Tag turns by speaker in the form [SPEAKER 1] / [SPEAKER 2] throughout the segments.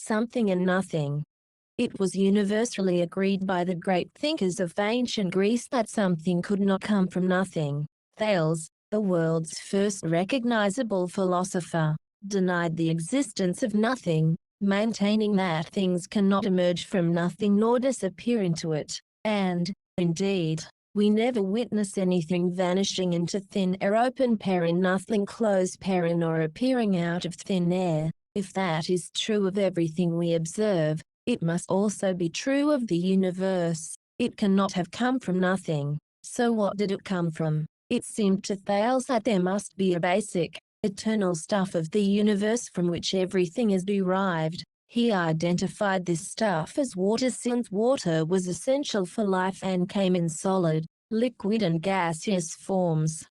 [SPEAKER 1] something and nothing. It was universally agreed by the great thinkers of ancient Greece that something could not come from nothing. Thales, the world's first recognizable philosopher, denied the existence of nothing, maintaining that things cannot emerge from nothing nor disappear into it, and, indeed, we never witness anything vanishing into thin air nothing or appearing out of thin air. If that is true of everything we observe, it must also be true of the universe. It cannot have come from nothing. So what did it come from? It seemed to Thales that there must be a basic, eternal stuff of the universe from which everything is derived. He identified this stuff as water, since water was essential for life and came in solid, liquid and gaseous forms.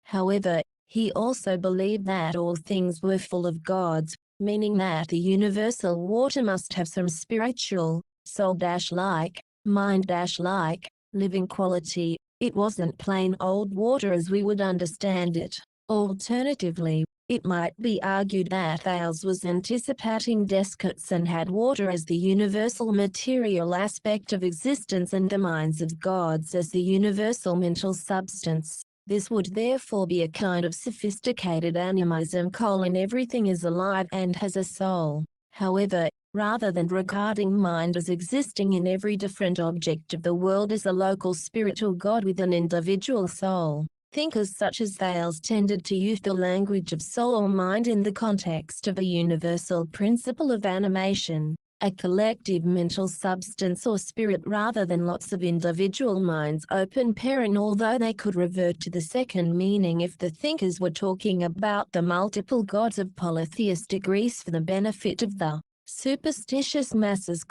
[SPEAKER 1] However, he also believed that all things were full of gods, meaning that the universal water must have some spiritual, soul-like, mind-like, living quality. It wasn't plain old water as we would understand it. Alternatively, it might be argued that Thales was anticipating Descartes and had water as the universal material aspect of existence and the minds of gods as the universal mental substance. This would therefore be a kind of sophisticated animism. Everything is alive and has a soul. However, rather than regarding mind as existing in every different object of the world as a local spiritual God with an individual soul, thinkers such as Thales tended to use the language of soul or mind in the context of a universal principle of animation, a collective mental substance or spirit rather than lots of individual minds. Although they could revert to the second meaning if the thinkers were talking about the multiple gods of polytheistic Greece for the benefit of the superstitious masses.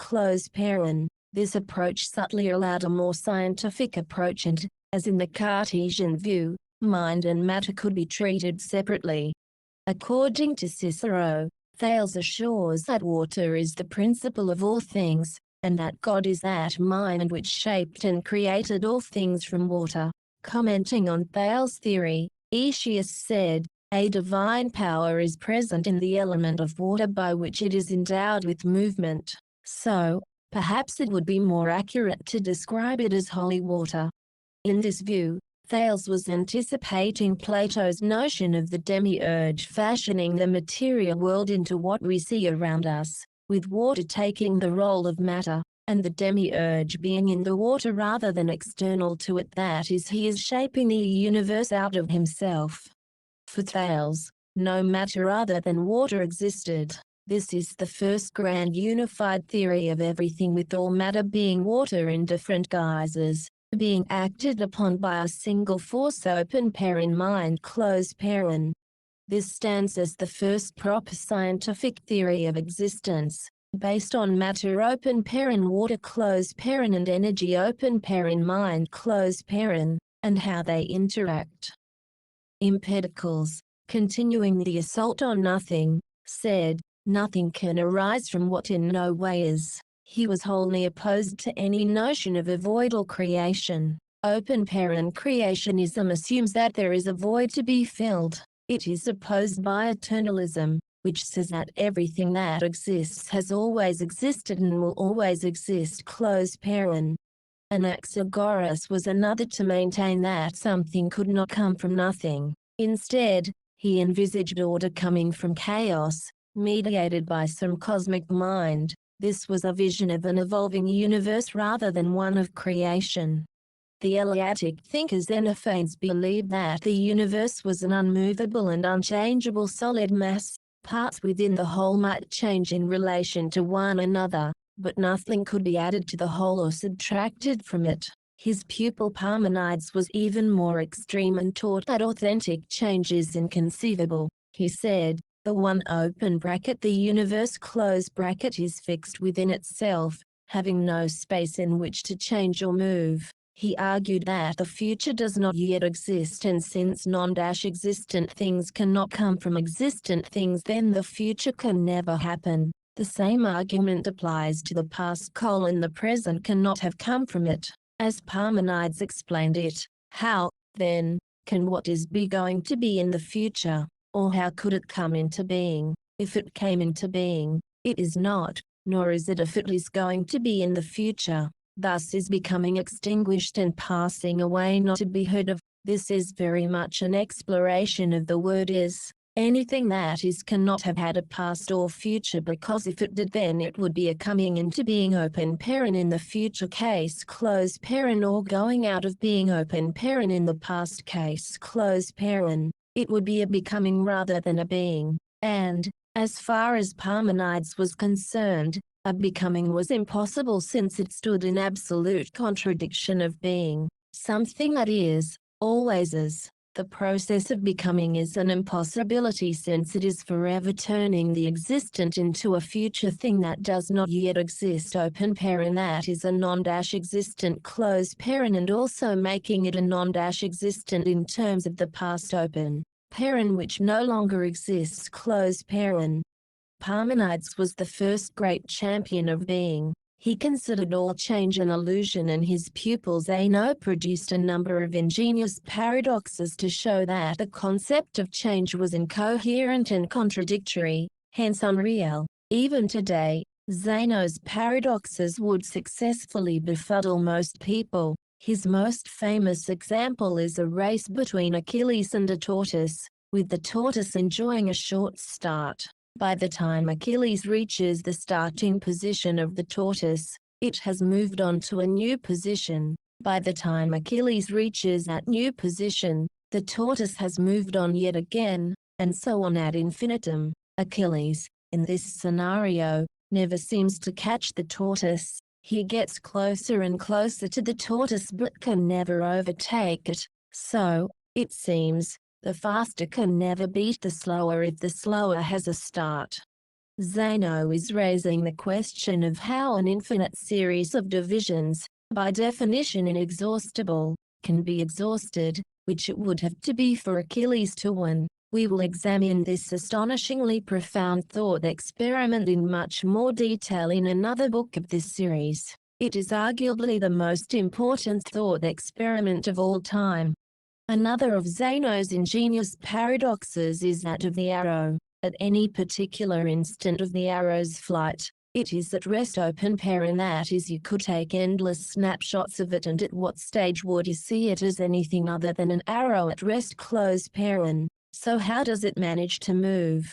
[SPEAKER 1] This approach subtly allowed a more scientific approach and, as in the Cartesian view, mind and matter could be treated separately. According to Cicero, Thales assures that water is the principle of all things, and that God is that mind which shaped and created all things from water. Commenting on Thales' theory, Aetius said, "A divine power is present in the element of water by which it is endowed with movement. So, perhaps it would be more accurate to describe it as holy water." In this view, Thales was anticipating Plato's notion of the demiurge fashioning the material world into what we see around us, with water taking the role of matter, and the demiurge being in the water rather than external to it. That is, he is shaping the universe out of himself. For Thales, no matter other than water existed. This is the first grand unified theory of everything, with all matter being water in different guises, being acted upon by a single force. Mind. This stands as the first proper scientific theory of existence, based on matter water and energy mind and how they interact. Empedocles, continuing the assault on nothing, said, "Nothing can arise from what in no way is." He was wholly opposed to any notion of a void or creation. Creationism assumes that there is a void to be filled. It is opposed by eternalism, which says that everything that exists has always existed and will always exist. Anaxagoras was another to maintain that something could not come from nothing. Instead, he envisaged order coming from chaos, mediated by some cosmic mind. This was a vision of an evolving universe rather than one of creation. The Eleatic thinker Xenophanes believed that the universe was an unmovable and unchangeable solid mass. Parts within the whole might change in relation to one another, but nothing could be added to the whole or subtracted from it. His pupil Parmenides was even more extreme and taught that authentic change is inconceivable. He said, the universe is fixed within itself, having no space in which to change or move. He argued that the future does not yet exist, and since non-existent things cannot come from existent things, then the future can never happen. The same argument applies to the past: the present cannot have come from it. As Parmenides explained it, how, then, can what is be going to be in the future? Or how could it come into being? If it came into being, It is not, nor is it if it is going to be in the future. Thus is becoming extinguished and passing away not to be heard of. This is very much an exploration of the word is. Anything that is cannot have had a past or future, because if it did then it would be a coming into being open parent in the future case close parent, or going out of being open parent in the past case close parent. It would be a becoming rather than a being. And, as far as Parmenides was concerned, a becoming was impossible, since it stood in absolute contradiction of being. Something that is, always is. The process of becoming is an impossibility, since it is forever turning the existent into a future thing that does not yet exist open parent, that is a non-existent closed parent, and also making it a non-existent in terms of the past open parent which no longer exists closed parent. Parmenides was the first great champion of being. He considered all change an illusion, and his pupil Zeno produced a number of ingenious paradoxes to show that the concept of change was incoherent and contradictory, hence unreal. Even today, Zeno's paradoxes would successfully befuddle most people. His most famous example is a race between Achilles and a tortoise, with the tortoise enjoying a short start. By the time Achilles reaches the starting position of the tortoise, it has moved on to a new position. By the time Achilles reaches that new position, the tortoise has moved on yet again, and so on ad infinitum. Achilles, in this scenario, never seems to catch the tortoise. He gets closer and closer to the tortoise but can never overtake it. So, it seems, the faster can never beat the slower if the slower has a start. Zeno is raising the question of how an infinite series of divisions, by definition inexhaustible, can be exhausted, which it would have to be for Achilles to win. We will examine this astonishingly profound thought experiment in much more detail in another book of this series. It is arguably the most important thought experiment of all time. Another of Zeno's ingenious paradoxes is that of the arrow. At any particular instant of the arrow's flight, it is at rest open parent, that is, you could take endless snapshots of it, and at what stage would you see it as anything other than an arrow at rest close parent? So how does it manage to move?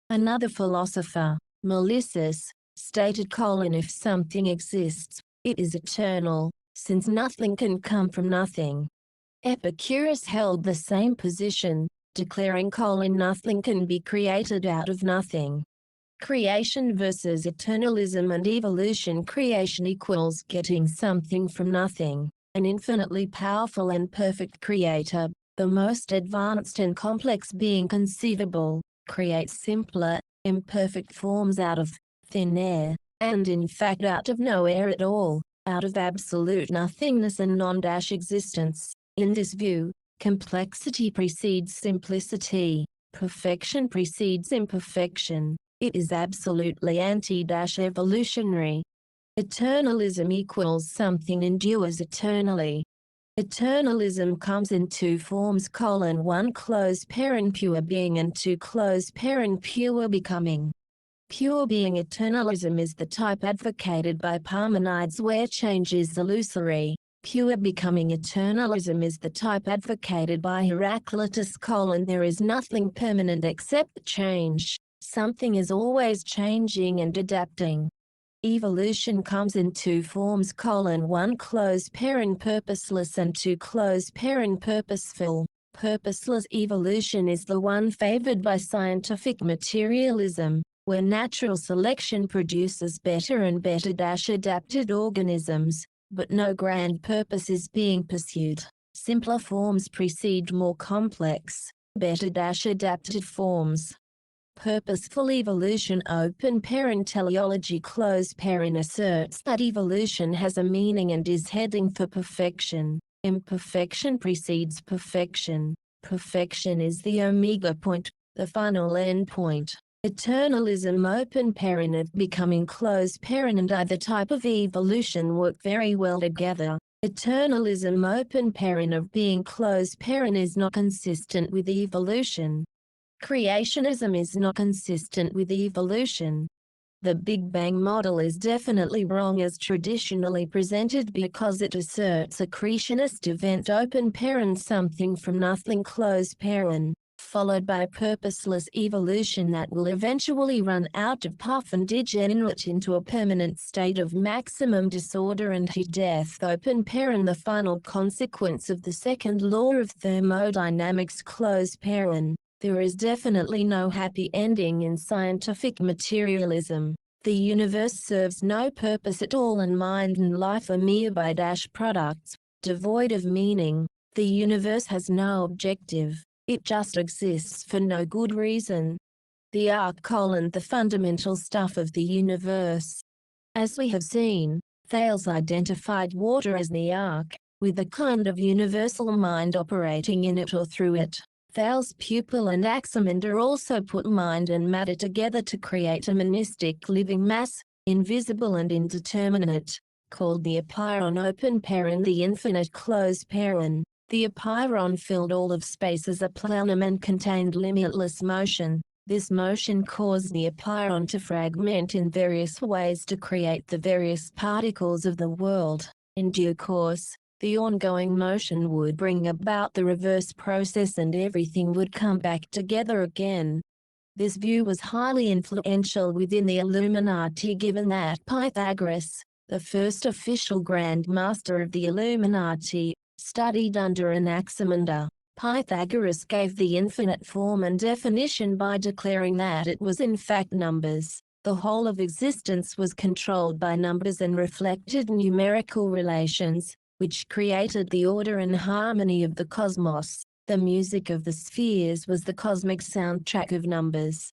[SPEAKER 1] Another philosopher, Melissus, stated: if something exists, it is eternal, since nothing can come from nothing. Epicurus held the same position, declaring nothing can be created out of nothing. Creation versus eternalism and evolution. Creation equals getting something from nothing. An infinitely powerful and perfect creator, the most advanced and complex being conceivable, creates simpler, imperfect forms out of thin air, and in fact out of no air at all, out of absolute nothingness and non-existence. In this view, complexity precedes simplicity, perfection precedes imperfection. It is absolutely anti-evolutionary. Eternalism equals something endures eternally. Eternalism comes in two forms: 1 closed parent pure being and 2 closed parent pure becoming. Pure being eternalism is the type advocated by Parmenides, where change is illusory. Pure becoming eternalism is the type advocated by Heraclitus. There is nothing permanent except change. Something is always changing and adapting. Evolution comes in two forms: 1 closed parent purposeless and 2 closed parent purposeful. Purposeless evolution is the one favored by scientific materialism, where natural selection produces better and better adapted organisms, but no grand purpose is being pursued. Simpler forms precede more complex, better adapted forms. Purposeful evolution open parent teleology closed parent asserts that evolution has a meaning and is heading for perfection. Imperfection precedes perfection. Perfection is the omega point, the final end point. Eternalism open parent of becoming closed parent and either type of evolution work very well together. Eternalism open parent of being closed parent is not consistent with evolution. Creationism is not consistent with evolution. The Big Bang model is definitely wrong as traditionally presented because it asserts a creationist event something from nothing followed by purposeless evolution that will eventually run out of puff and degenerate into a permanent state of maximum disorder and death. The final consequence of the second law of thermodynamics. There is definitely no happy ending in scientific materialism. The universe serves no purpose at all and mind and life are mere by-products, devoid of meaning. The universe has no objective. It just exists for no good reason. The the fundamental stuff of the universe. As we have seen, Thales identified water as the ark, with a kind of universal mind operating in it or through it. Thales' pupil Anaximander also put mind and matter together to create a monistic living mass, invisible and indeterminate, called the apeiron the infinite . The apeiron filled all of space as a plenum and contained limitless motion. This motion caused the apeiron to fragment in various ways to create the various particles of the world. In due course, the ongoing motion would bring about the reverse process and everything would come back together again. This view was highly influential within the Illuminati given that Pythagoras, the first official Grand Master of the Illuminati, studied under Anaximander. Pythagoras gave the infinite form and definition by declaring that it was in fact numbers. The whole of existence was controlled by numbers and reflected numerical relations, which created the order and harmony of the cosmos. The music of the spheres was the cosmic soundtrack of numbers.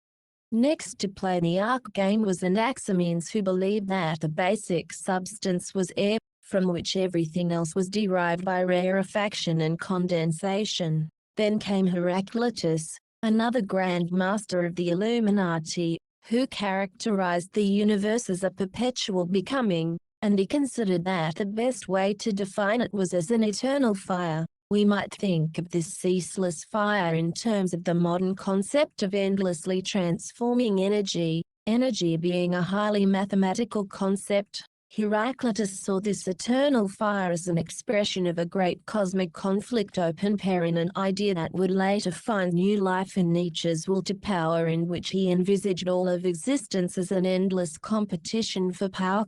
[SPEAKER 1] Next to play the arc game was Anaximenes, who believed that the basic substance was air, from which everything else was derived by rarefaction and condensation. Then came Heraclitus, another Grand Master of the Illuminati, who characterized the universe as a perpetual becoming, and he considered that the best way to define it was as an eternal fire. We might think of this ceaseless fire in terms of the modern concept of endlessly transforming energy, energy being a highly mathematical concept. Heraclitus saw this eternal fire as an expression of a great cosmic conflict, an idea that would later find new life in Nietzsche's Will to Power, in which he envisaged all of existence as an endless competition for power.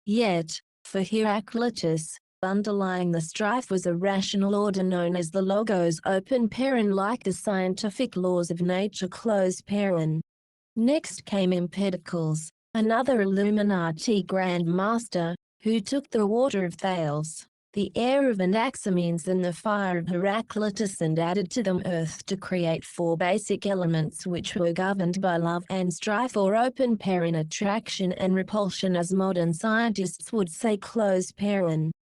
[SPEAKER 1] Yet, for Heraclitus, underlying the strife was a rational order known as the logos, like the scientific laws of nature. Next came Empedocles, another Illuminati Grand Master, who took the water of Thales, the air of Anaximenes and the fire of Heraclitus and added to them earth to create four basic elements which were governed by love and strife, or attraction and repulsion as modern scientists would say.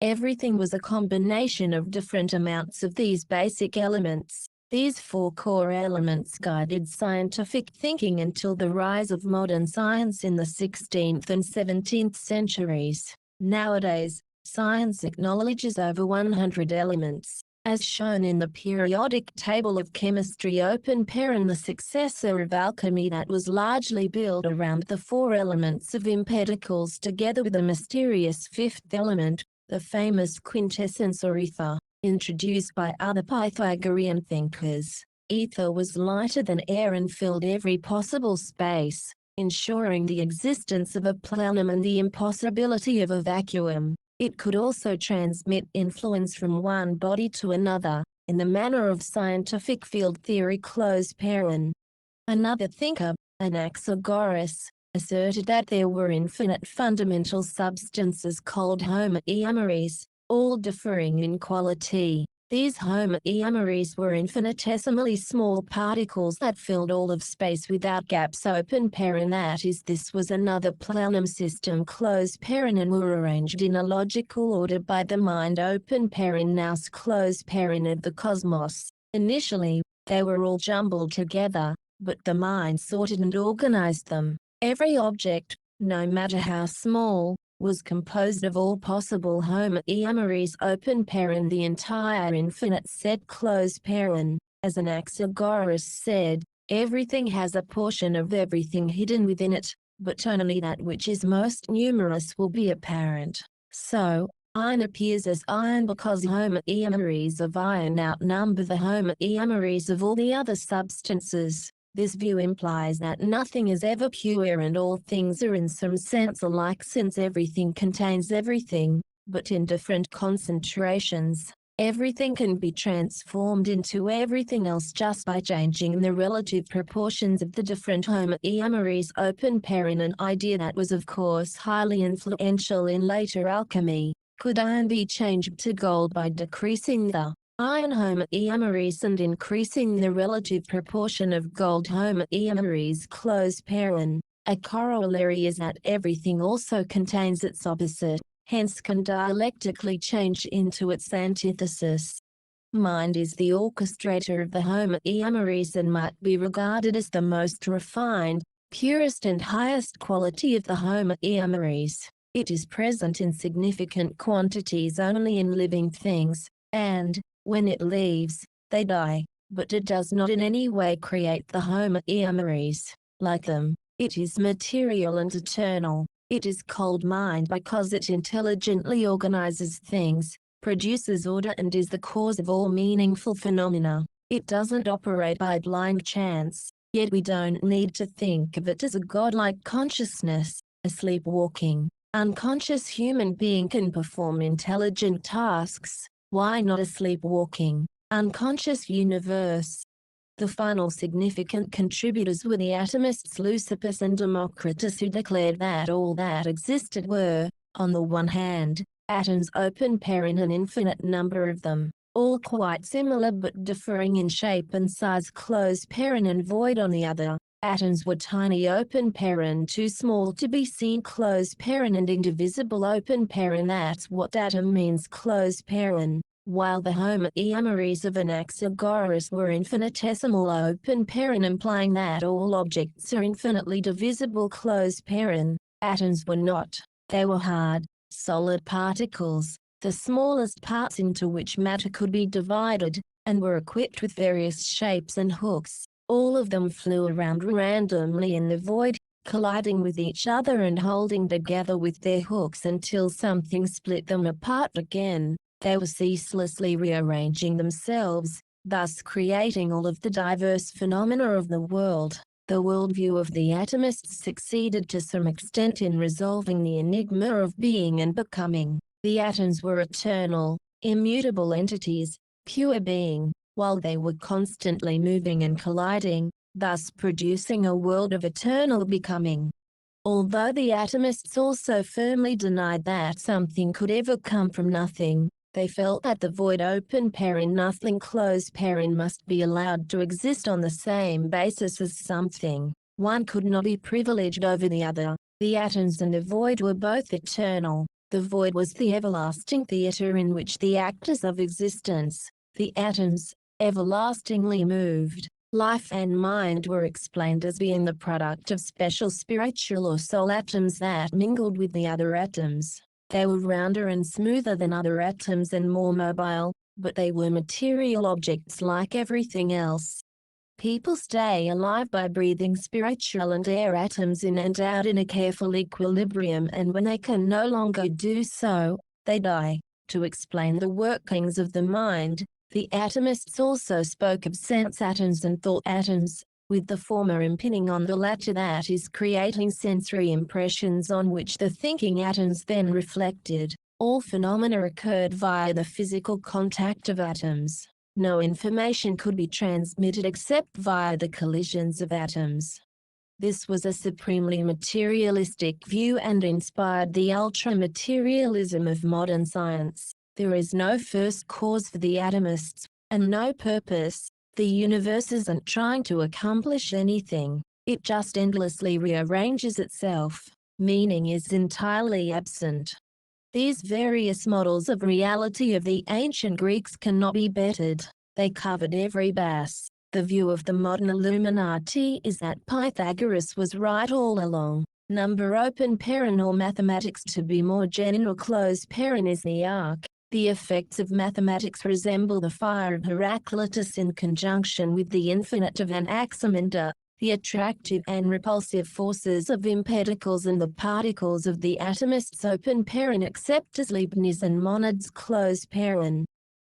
[SPEAKER 1] Everything was a combination of different amounts of these basic elements. These four core elements guided scientific thinking until the rise of modern science in the 16th and 17th centuries. Nowadays, science acknowledges over 100 elements, as shown in the periodic table of chemistry. The successor of alchemy that was largely built around the four elements of Empedocles together with a mysterious fifth element, the famous quintessence or ether, introduced by other Pythagorean thinkers. Ether was lighter than air and filled every possible space, ensuring the existence of a plenum and the impossibility of a vacuum. It could also transmit influence from one body to another, in the manner of scientific field theory. Another thinker, Anaxagoras, asserted that there were infinite fundamental substances called homoeomeres, all differing in quality. These homoeomeres were infinitesimally small particles that filled all of space without gaps. That is, this was another plenum system. And were arranged in a logical order by the mind. Nous. Of the cosmos. Initially, they were all jumbled together, but the mind sorted and organized them. Every object, no matter how small, was composed of all possible homoeomeres. The entire infinite set. As Anaxagoras said, everything has a portion of everything hidden within it. but only that which is most numerous will be apparent. So, iron appears as iron because homoeomeres of iron outnumber the homoeomeres of all the other substances. This view implies that nothing is ever pure and all things are in some sense alike since everything contains everything, but in different concentrations. Everything can be transformed into everything else just by changing the relative proportions of the different homoeomeres. An idea that was of course highly influential in later alchemy. Could iron be changed to gold by decreasing the iron homoeomeres and increasing the relative proportion of gold homoeomeres? A corollary is that everything also contains its opposite, hence can dialectically change into its antithesis. Mind is the orchestrator of the homoeomeres and might be regarded as the most refined, purest and highest quality of the homoeomeres. It is present in significant quantities only in living things, and, when it leaves, they die, but it does not in any way create the homoeomeres. Like them, it is material and eternal. It is cold mind because it intelligently organizes things, produces order and is the cause of all meaningful phenomena. It doesn't operate by blind chance, yet we don't need to think of it as a godlike consciousness. A sleepwalking, unconscious human being can perform intelligent tasks. Why not a sleepwalking, unconscious universe? The final significant contributors were the atomists Leucippus and Democritus, who declared that all that existed were, on the one hand, atoms in an infinite number of them, all quite similar but differing in shape and size and void. On the other, atoms were tiny too small to be seen and indivisible that's what atom means while the homoeomeres of Anaxagoras were infinitesimal implying that all objects are infinitely divisible atoms were not. They were hard, solid particles, the smallest parts into which matter could be divided, and were equipped with various shapes and hooks. All of them flew around randomly in the void, colliding with each other and holding together with their hooks until something split them apart again. They were ceaselessly rearranging themselves, thus creating all of the diverse phenomena of the world. The worldview of the atomists succeeded to some extent in resolving the enigma of being and becoming. The atoms were eternal, immutable entities, pure being, while they were constantly moving and colliding, thus producing a world of eternal becoming. Although the atomists also firmly denied that something could ever come from nothing, they felt that the void nothing must be allowed to exist on the same basis as something. One could not be privileged over the other. The atoms and the void were both eternal. The void was the everlasting theater in which the actors of existence, the atoms, everlastingly moved. Life and mind were explained as being the product of special spiritual or soul atoms that mingled with the other atoms. They were rounder and smoother than other atoms and more mobile, but they were material objects like everything else. People stay alive by breathing spiritual and air atoms in and out in a careful equilibrium, and when they can no longer do so, they die. To explain the workings of the mind, the atomists also spoke of sense atoms and thought atoms, with the former impinging on the latter, that is, creating sensory impressions on which the thinking atoms then reflected. All phenomena occurred via the physical contact of atoms. No information could be transmitted except via the collisions of atoms. This was a supremely materialistic view and inspired the ultra-materialism of modern science. There is no first cause for the atomists, and no purpose. The universe isn't trying to accomplish anything, it just endlessly rearranges itself. Meaning is entirely absent. These various models of reality of the ancient Greeks cannot be bettered. They covered every base. The view of the modern Illuminati is that Pythagoras was right all along. Number or mathematics, to be more general, is the arc. The effects of mathematics resemble the fire of Heraclitus in conjunction with the infinite of Anaximander. The attractive and repulsive forces of imparticles and the particles of the atomists open paren except as Leibniz and Monod's close paren.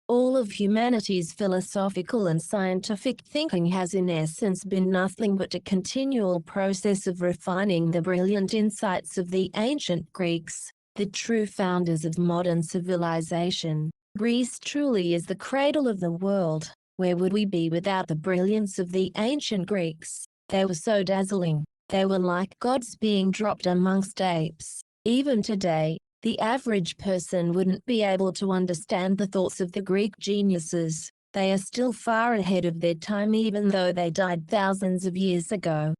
[SPEAKER 1] All of humanity's philosophical and scientific thinking has in essence been nothing but a continual process of refining the brilliant insights of the ancient Greeks, the true founders of modern civilization. Greece truly is the cradle of the world. Where would we be without the brilliance of the ancient Greeks? They were so dazzling. They were like gods being dropped amongst apes. Even today, the average person wouldn't be able to understand the thoughts of the Greek geniuses. They are still far ahead of their time even though they died thousands of years ago.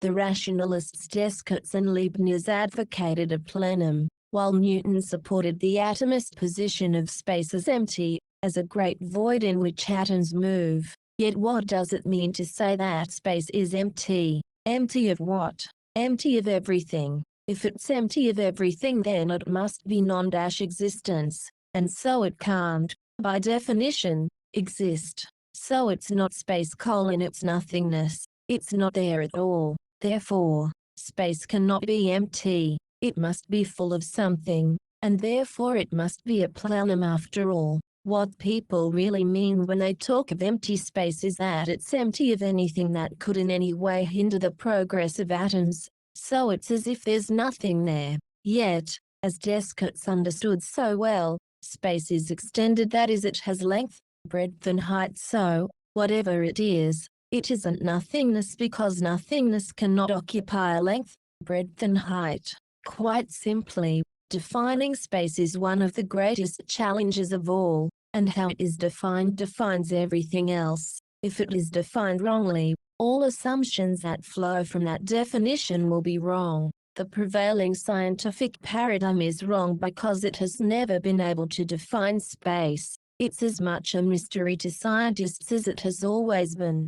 [SPEAKER 1] The rationalists Descartes and Leibniz advocated a plenum, while Newton supported the atomist position of space as empty, as a great void in which atoms move. Yet what does it mean to say that space is empty? Empty of what? Empty of everything. If it's empty of everything then it must be non-existence, and so it can't, by definition, exist. So it's not space: it's nothingness. It's not there at all. Therefore, space cannot be empty. It must be full of something, and therefore it must be a plenum after all. What people really mean when they talk of empty space is that it's empty of anything that could in any way hinder the progress of atoms. So it's as if there's nothing there. Yet, as Descartes understood so well, space is extended, that is, it has length, breadth and height, so, whatever it is, it isn't nothingness because nothingness cannot occupy a length, breadth and height. Quite simply, defining space is one of the greatest challenges of all, and how it is defined defines everything else. If it is defined wrongly, all assumptions that flow from that definition will be wrong. The prevailing scientific paradigm is wrong because it has never been able to define space. It's as much a mystery to scientists as it has always been.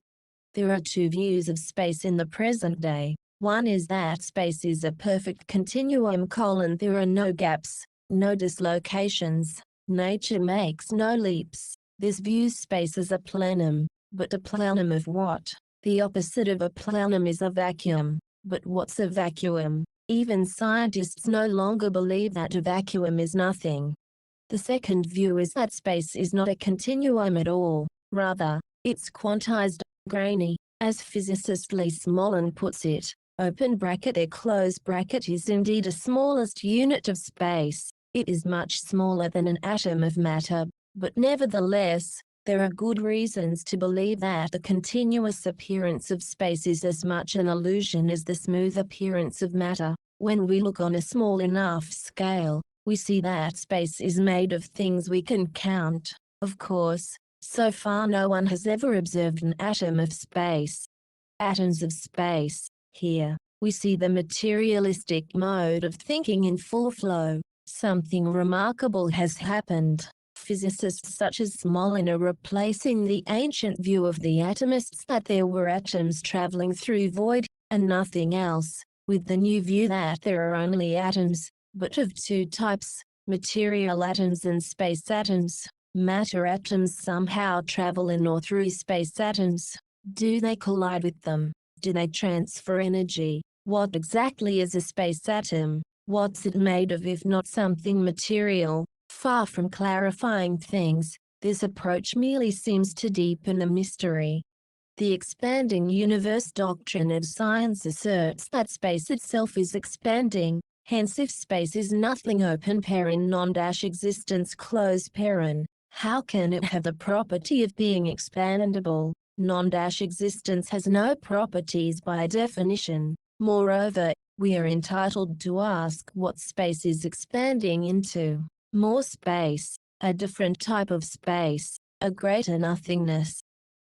[SPEAKER 1] There are two views of space in the present day. One is that space is a perfect continuum: there are no gaps, no dislocations. Nature makes no leaps. This views space as a plenum. But a plenum of what? The opposite of a plenum is a vacuum. But what's a vacuum? Even scientists no longer believe that a vacuum is nothing. The second view is that space is not a continuum at all. Rather, it's quantized, grainy, as physicist Lee Smolin puts it. Open bracket close bracket is indeed the smallest unit of space. It is much smaller than an atom of matter, but nevertheless, there are good reasons to believe that the continuous appearance of space is as much an illusion as the smooth appearance of matter. When we look on a small enough scale, we see that space is made of things we can count. Of course, so far no one has ever observed an atom of space. Atoms of space. Here, we see the materialistic mode of thinking in full flow. Something remarkable has happened. Physicists such as Smolin are replacing the ancient view of the atomists that there were atoms traveling through void, and nothing else, with the new view that there are only atoms, but of two types, material atoms and space atoms. Matter atoms somehow travel in or through space atoms. Do they collide with them? Do they transfer energy? What exactly is a space atom? What's it made of if not something material? Far from clarifying things, this approach merely seems to deepen the mystery. The expanding universe doctrine of science asserts that space itself is expanding, hence if space is nothing open paren non-existence close paren, how can it have the property of being expandable? Non-existence has no properties by definition. Moreover, we are entitled to ask what space is expanding into. More space, a different type of space, a greater nothingness.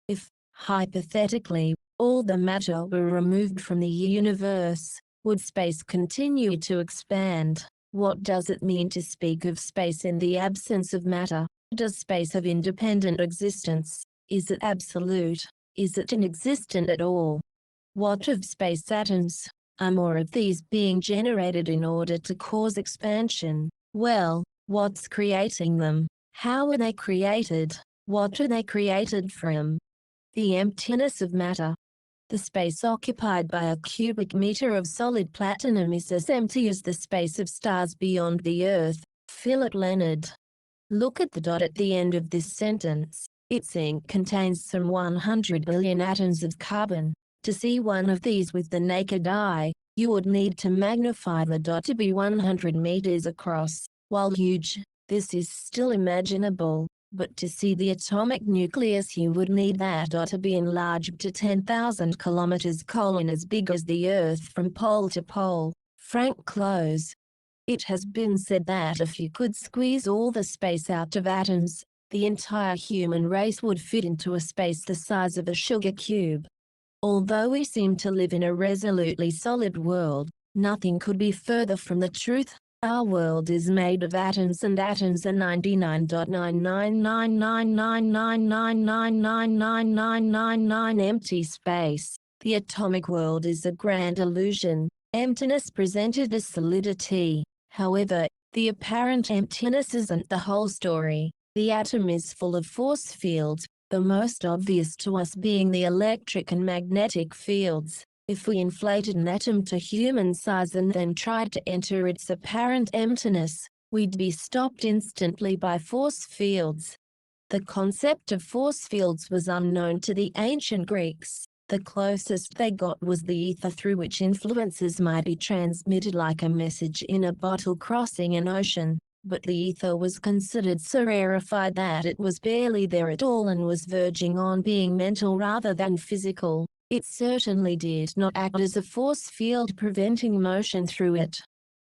[SPEAKER 1] If, hypothetically, all the matter were removed from the universe, would space continue to expand? What does it mean to speak of space in the absence of matter? Does space have independent existence? Is it absolute? Is it inexistent at all? What of space atoms? Are more of these being generated in order to cause expansion? Well, what's creating them? How are they created? What are they created from? The emptiness of matter. The space occupied by a cubic meter of solid platinum is as empty as the space of stars beyond the Earth. Philip Leonard. Look at the dot at the end of this sentence. Its ink contains some 100 billion atoms of carbon. To see one of these with the naked eye, you would need to magnify the dot to be 100 meters across. While huge, this is still imaginable, but to see the atomic nucleus you would need that dot to be enlarged to 10,000 kilometers, as big as the Earth from pole to pole. Frank Close. It has been said that if you could squeeze all the space out of atoms, the entire human race would fit into a space the size of a sugar cube. Although we seem to live in a resolutely solid world, nothing could be further from the truth. Our world is made of atoms, and atoms are 99.9999999999999 empty space. The atomic world is a grand illusion, emptiness presented as solidity. However, the apparent emptiness isn't the whole story. The atom is full of force fields, the most obvious to us being the electric and magnetic fields. If we inflated an atom to human size and then tried to enter its apparent emptiness, we'd be stopped instantly by force fields. The concept of force fields was unknown to the ancient Greeks. The closest they got was the ether, through which influences might be transmitted like a message in a bottle crossing an ocean, but the ether was considered so rarefied that it was barely there at all and was verging on being mental rather than physical. It certainly did not act as a force field, preventing motion through it.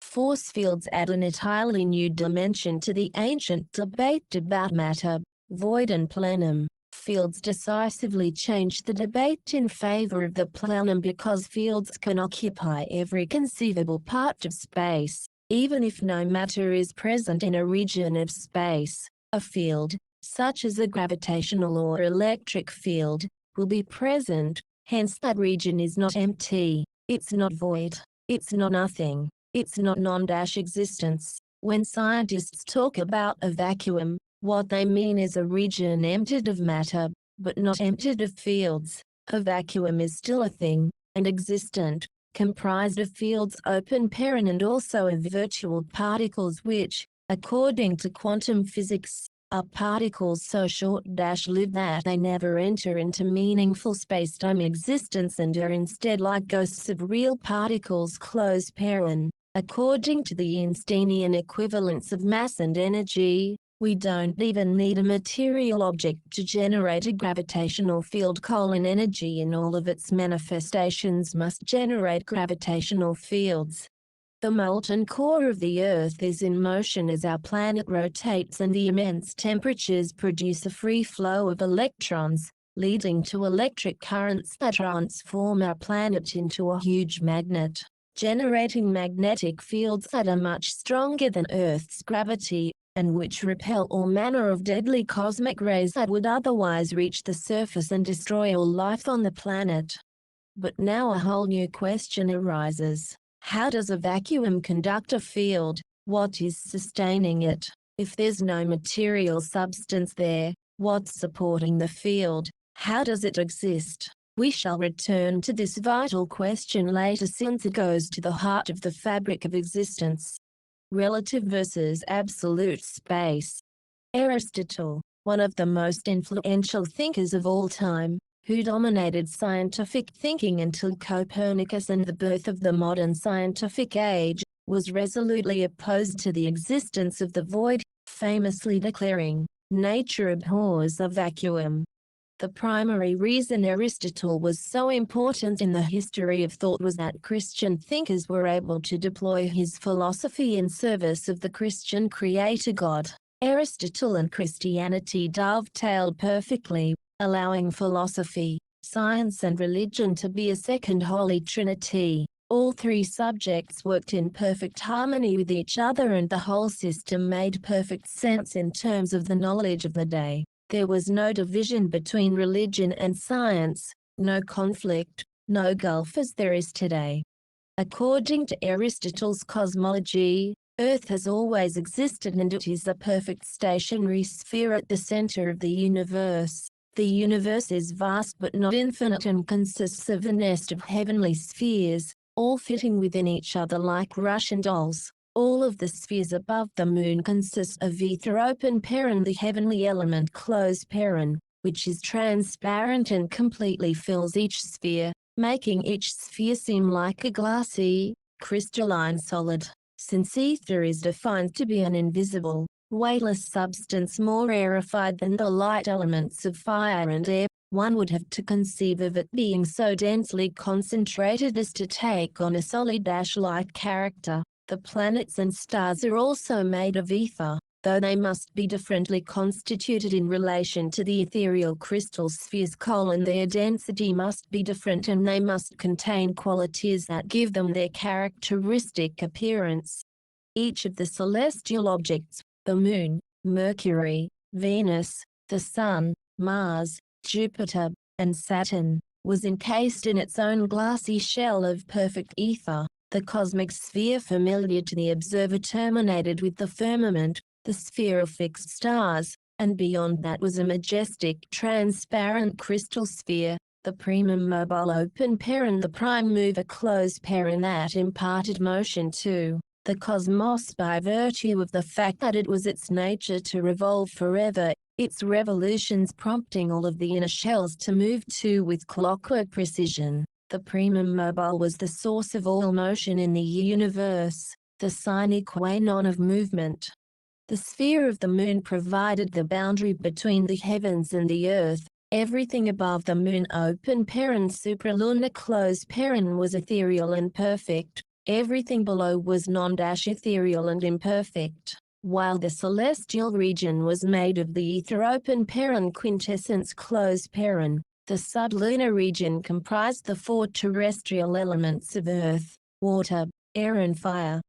[SPEAKER 1] Force fields add an entirely new dimension to the ancient debate about matter, void and plenum. Fields decisively changed the debate in favor of the plenum because fields can occupy every conceivable part of space. Even if no matter is present in a region of space, a field, such as a gravitational or electric field, will be present. Hence that region is not empty, it's not void, it's not nothing, it's not non-existence. When scientists talk about a vacuum, what they mean is a region emptied of matter, but not emptied of fields. A vacuum is still a thing, and existent, comprised of fields open paren and also of virtual particles which, according to quantum physics, are particles so short-lived that they never enter into meaningful space-time existence and are instead like ghosts of real particles close paren. According to the Einsteinian equivalence of mass and energy, we don't even need a material object to generate a gravitational field. Energy in all of its manifestations must generate gravitational fields. The molten core of the Earth is in motion as our planet rotates, and the immense temperatures produce a free flow of electrons, leading to electric currents that transform our planet into a huge magnet, generating magnetic fields that are much stronger than Earth's gravity, and which repel all manner of deadly cosmic rays that would otherwise reach the surface and destroy all life on the planet. But now a whole new question arises. How does a vacuum conduct a field? What is sustaining it? If there's no material substance there, what's supporting the field? How does it exist? We shall return to this vital question later, since it goes to the heart of the fabric of existence. Relative versus absolute space. Aristotle, one of the most influential thinkers of all time, who dominated scientific thinking until Copernicus and the birth of the modern scientific age, was resolutely opposed to the existence of the void, famously declaring, "Nature abhors a vacuum." The primary reason Aristotle was so important in the history of thought was that Christian thinkers were able to deploy his philosophy in service of the Christian creator God. Aristotle and Christianity dovetailed perfectly, allowing philosophy, science and religion to be a second holy trinity. All three subjects worked in perfect harmony with each other, and the whole system made perfect sense in terms of the knowledge of the day. There was no division between religion and science, no conflict, no gulf as there is today. According to Aristotle's cosmology, Earth has always existed, and it is a perfect stationary sphere at the center of the universe. The universe is vast but not infinite and consists of a nest of heavenly spheres, all fitting within each other like Russian dolls. All of the spheres above the moon consist of ether open paren, the heavenly element closed paren, which is transparent and completely fills each sphere, making each sphere seem like a glassy, crystalline solid. Since ether is defined to be an invisible, weightless substance more rarefied than the light elements of fire and air, one would have to conceive of it being so densely concentrated as to take on a solid ash-like character. The planets and stars are also made of ether, though they must be differently constituted in relation to the ethereal crystal spheres. Their density must be different and they must contain qualities that give them their characteristic appearance. Each of the celestial objects, the Moon, Mercury, Venus, the Sun, Mars, Jupiter, and Saturn, was encased in its own glassy shell of perfect ether. The cosmic sphere familiar to the observer terminated with the firmament, the sphere of fixed stars, and beyond that was a majestic transparent crystal sphere, the primum mobile open paren, the prime mover closed paren that imparted motion to the cosmos by virtue of the fact that it was its nature to revolve forever, its revolutions prompting all of the inner shells to move too with clockwork precision. The primum mobile was the source of all motion in the universe, the sine qua non of movement. The sphere of the moon provided the boundary between the heavens and the earth. Everything above the moon open paren supralunar closed paren was ethereal and perfect. Everything below was non-ethereal and imperfect, while the celestial region was made of the ether open paren quintessence closed paren. The sublunar region comprised the four terrestrial elements of earth, water, air and fire.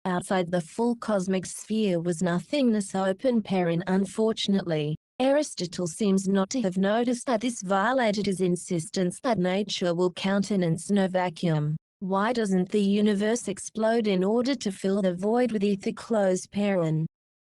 [SPEAKER 1] Outside the full cosmic sphere was nothingness open paren. Unfortunately, Aristotle seems not to have noticed that this violated his insistence that nature will countenance no vacuum. Why doesn't the universe explode in order to fill the void with ether closed paren?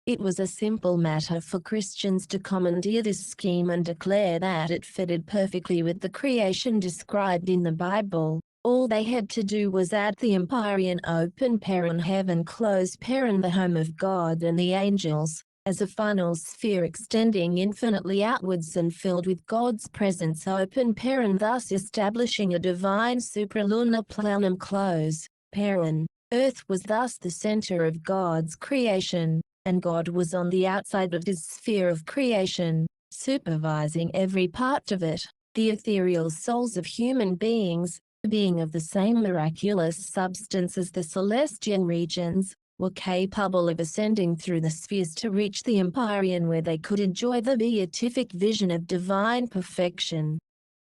[SPEAKER 1] It was a simple matter for Christians to commandeer this scheme and declare that it fitted perfectly with the creation described in the Bible. All they had to do was add the empyrean open paren heaven closed paren, the home of God and the angels, as a final sphere extending infinitely outwards and filled with God's presence open paren, thus establishing a divine supralunar planum closed paren. Earth was thus the center of God's creation, and God was on the outside of his sphere of creation, supervising every part of it. The ethereal souls of human beings, being of the same miraculous substance as the celestial regions, were capable of ascending through the spheres to reach the empyrean, where they could enjoy the beatific vision of divine perfection.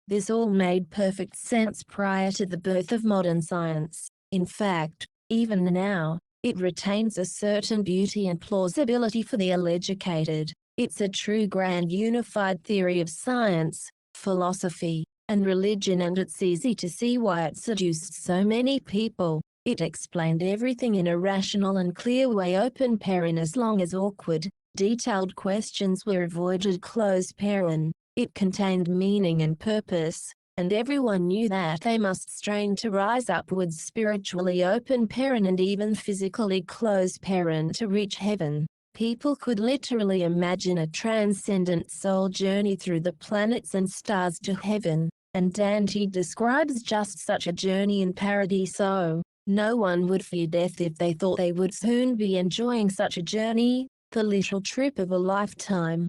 [SPEAKER 1] This all made perfect sense prior to the birth of modern science. In fact, even now, it retains a certain beauty and plausibility for the ill-educated. It's a true grand unified theory of science, philosophy, and religion, and it's easy to see why it seduced so many people. It explained everything in a rational and clear way open paren, as long as awkward, detailed questions were avoided closed paren. It contained meaning and purpose, and everyone knew that they must strain to rise upwards spiritually open paren and even physically closed paren to reach heaven. People could literally imagine a transcendent soul journey through the planets and stars to heaven, and Dante describes just such a journey in Paradiso. No one would fear death if they thought they would soon be enjoying such a journey, the little trip of a lifetime.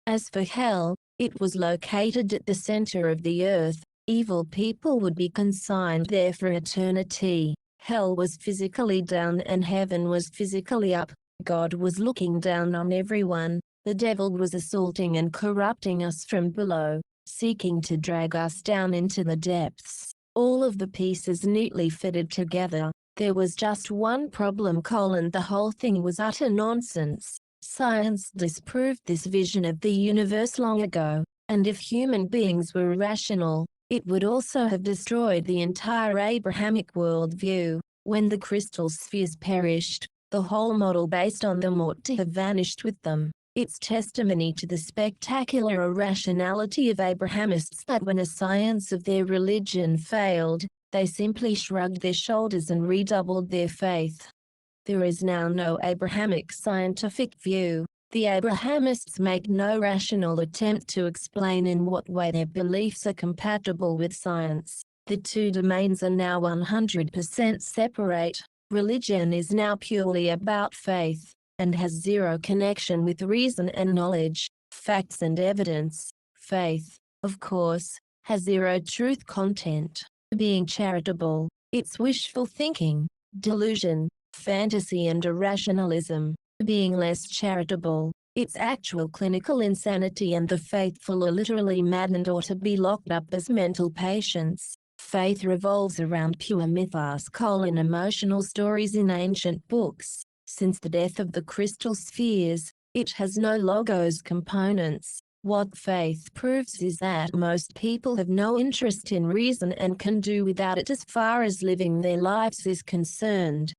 [SPEAKER 1] As for hell, it was located at the center of the earth. Evil people would be consigned there for eternity. Hell was physically down and heaven was physically up. God was looking down on everyone. The devil was assaulting and corrupting us from below, seeking to drag us down into the depths. All of the pieces neatly fitted together. There was just one problem: the whole thing was utter nonsense. Science disproved this vision of the universe long ago, and if human beings were rational, it would also have destroyed the entire Abrahamic worldview. When the crystal spheres perished, the whole model based on them ought to have vanished with them. It's testimony to the spectacular irrationality of Abrahamists that when a science of their religion failed, they simply shrugged their shoulders and redoubled their faith. There is now no Abrahamic scientific view. The Abrahamists make no rational attempt to explain in what way their beliefs are compatible with science. The two domains are now 100% separate. Religion is now purely about faith, and has zero connection with reason and knowledge, facts and evidence. Faith, of course, has zero truth content. Being charitable, it's wishful thinking, delusion, fantasy and irrationalism. Being less charitable, it's actual clinical insanity, and the faithful are literally maddened or to be locked up as mental patients. Faith revolves around pure mythos: emotional stories in ancient books. Since the death of the crystal spheres, it has no logos components. What faith proves is that most people have no interest in reason and can do without it as far as living their lives is concerned.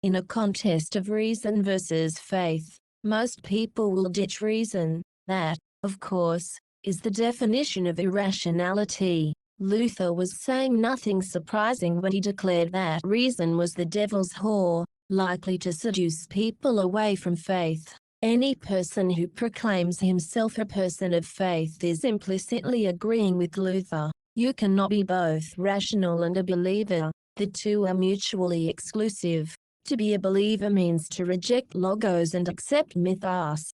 [SPEAKER 1] In a contest of reason versus faith, most people will ditch reason. That, of course, is the definition of irrationality. Luther was saying nothing surprising when he declared that reason was the devil's whore, likely to seduce people away from faith. Any person who proclaims himself a person of faith is implicitly agreeing with Luther. You cannot be both rational and a believer. The two are mutually exclusive. To be a believer means to reject logos and accept mythos.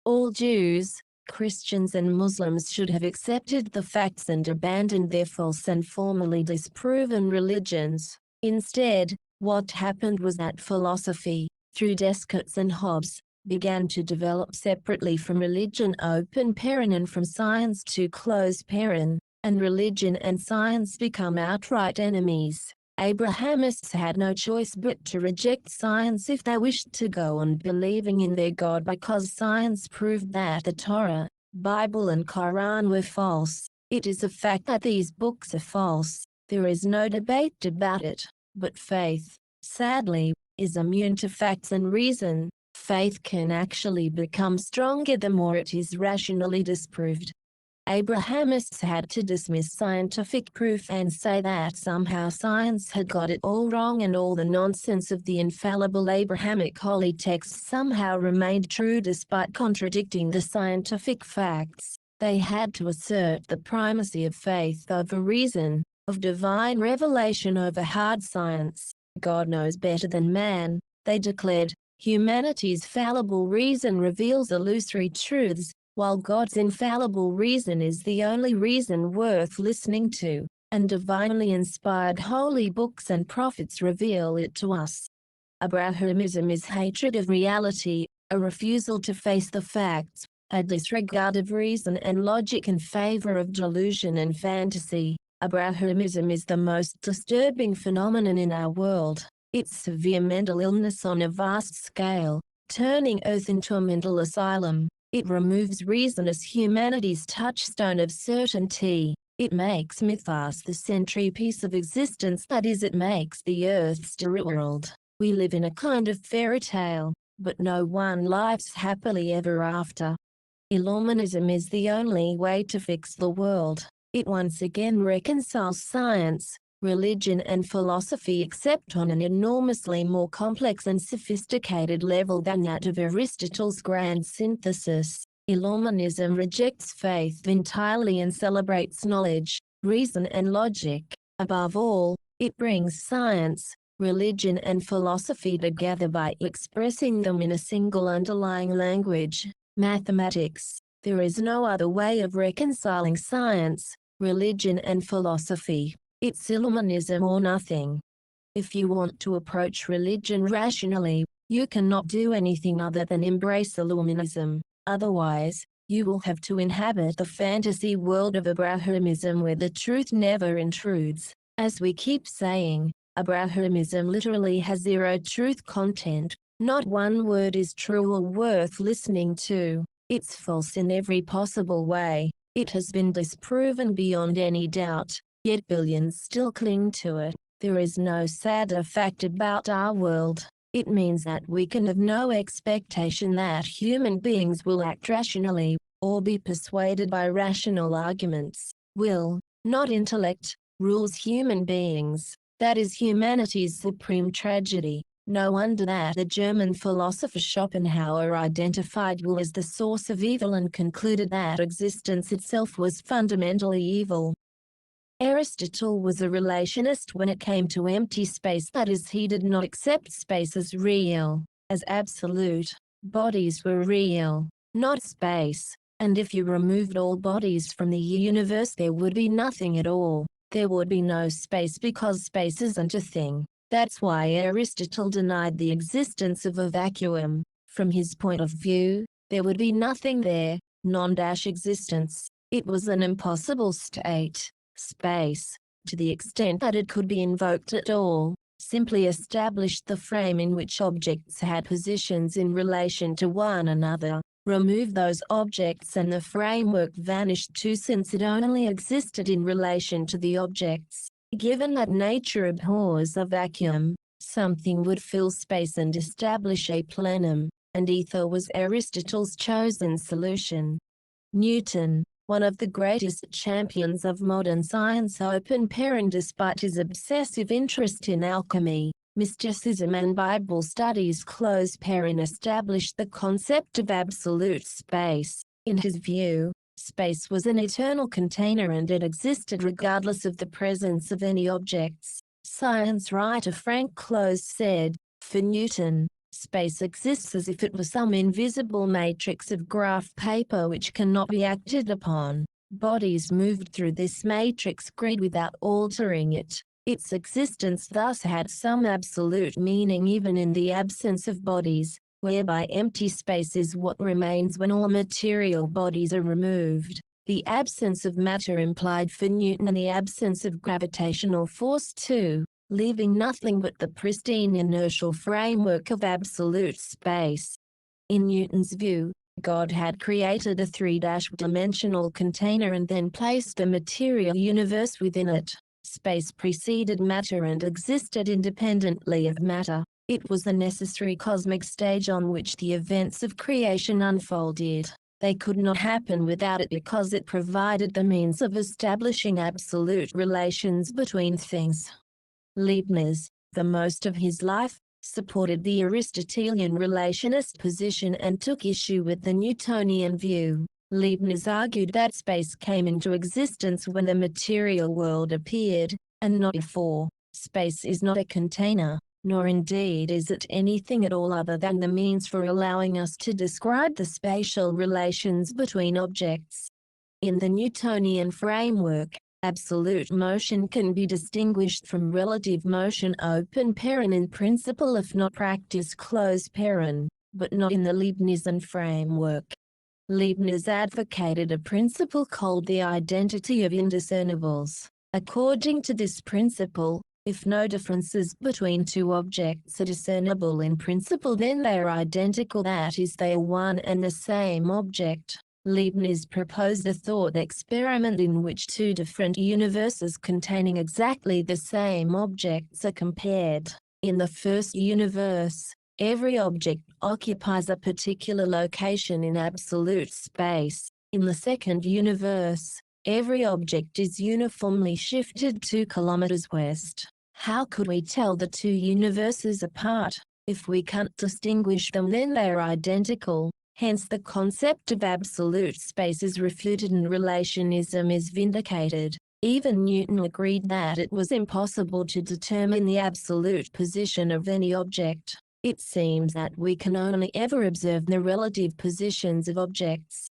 [SPEAKER 1] All Jews, Christians and Muslims should have accepted the facts and abandoned their false and formerly disproven religions. Instead, what happened was that philosophy, through Descartes and Hobbes, began to develop separately from religion open paren and from science to closed paren, and religion and science become outright enemies. Abrahamists had no choice but to reject science if they wished to go on believing in their God, because science proved that the Torah, Bible and Quran were false. It is a fact that these books are false. There is no debate about it. But faith, sadly, is immune to facts and reason. Faith can actually become stronger the more it is rationally disproved. Abrahamists had to dismiss scientific proof and say that somehow science had got it all wrong, and all the nonsense of the infallible Abrahamic holy texts somehow remained true despite contradicting the scientific facts. They had to assert the primacy of faith over reason, of divine revelation over hard science. God knows better than man, they declared. Humanity's fallible reason reveals illusory truths, while God's infallible reason is the only reason worth listening to, and divinely inspired holy books and prophets reveal it to us. Abrahamism is hatred of reality, a refusal to face the facts, a disregard of reason and logic in favor of delusion and fantasy. Abrahamism is the most disturbing phenomenon in our world. It's severe mental illness on a vast scale, turning Earth into a mental asylum. It removes reason as humanity's touchstone of certainty. It makes mythos the centerpiece of existence, that is, it makes the Earth's world. We live in a kind of fairy tale, but no one lives happily ever after. Illuminism is the only way to fix the world. It once again reconciles science, religion and philosophy, except on an enormously more complex and sophisticated level than that of Aristotle's grand synthesis. Illuminism rejects faith entirely and celebrates knowledge, reason and logic. Above all, it brings science, religion and philosophy together by expressing them in a single underlying language, mathematics. There is no other way of reconciling science, religion and philosophy. It's Illuminism or nothing. If you want to approach religion rationally, you cannot do anything other than embrace Illuminism. Otherwise, you will have to inhabit the fantasy world of Abrahamism where the truth never intrudes. As we keep saying, Abrahamism literally has zero truth content. Not one word is true or worth listening to. It's false in every possible way. It has been disproven beyond any doubt. Yet billions still cling to it. There is no sadder fact about our world. It means that we can have no expectation that human beings will act rationally, or be persuaded by rational arguments. Will, not intellect, rules human beings. That is humanity's supreme tragedy. No wonder that the German philosopher Schopenhauer identified will as the source of evil and concluded that existence itself was fundamentally evil. Aristotle was a relationist when it came to empty space, that is, he did not accept space as real, as absolute. Bodies were real, not space, and if you removed all bodies from the universe there would be nothing at all. There would be no space because space isn't a thing. That's why Aristotle denied the existence of a vacuum. From his point of view, there would be nothing there, non-existence. It was an impossible state. Space, to the extent that it could be invoked at all, simply established the frame in which objects had positions in relation to one another. Remove those objects and the framework vanished too, since it only existed in relation to the objects. Given that nature abhors a vacuum, something would fill space and establish a plenum, and ether was Aristotle's chosen solution. Newton, one of the greatest champions of modern science, open paren, despite his obsessive interest in alchemy, mysticism and Bible studies, close paren, established the concept of absolute space. In his view, space was an eternal container and it existed regardless of the presence of any objects. Science writer Frank Close said, for Newton, space exists as if it were some invisible matrix of graph paper which cannot be acted upon. Bodies moved through this matrix grid without altering it. Its existence thus had some absolute meaning even in the absence of bodies, whereby empty space is what remains when all material bodies are removed. The absence of matter implied for Newton the absence of gravitational force too, leaving nothing but the pristine inertial framework of absolute space. In Newton's view, God had created a three-dimensional container and then placed the material universe within it. Space preceded matter and existed independently of matter. It was the necessary cosmic stage on which the events of creation unfolded. They could not happen without it because it provided the means of establishing absolute relations between things. Leibniz, for most of his life, supported the Aristotelian relationist position and took issue with the Newtonian view. Leibniz argued that space came into existence when the material world appeared, and not before. Space is not a container, nor indeed is it anything at all other than the means for allowing us to describe the spatial relations between objects. In the Newtonian framework, absolute motion can be distinguished from relative motion, open paren, in principle if not practice, close paren, but not in the Leibnizian framework. Leibniz advocated a principle called the identity of indiscernibles. According to this principle, if no differences between two objects are discernible in principle, then they are identical, that is, they are one and the same object. Leibniz proposed a thought experiment in which two different universes containing exactly the same objects are compared. In the first universe, every object occupies a particular location in absolute space. In the second universe, every object is uniformly shifted 2 kilometers west. How could we tell the two universes apart? If we can't distinguish them, then they are identical. Hence the concept of absolute space is refuted and relationism is vindicated. Even Newton agreed that it was impossible to determine the absolute position of any object. It seems that we can only ever observe the relative positions of objects.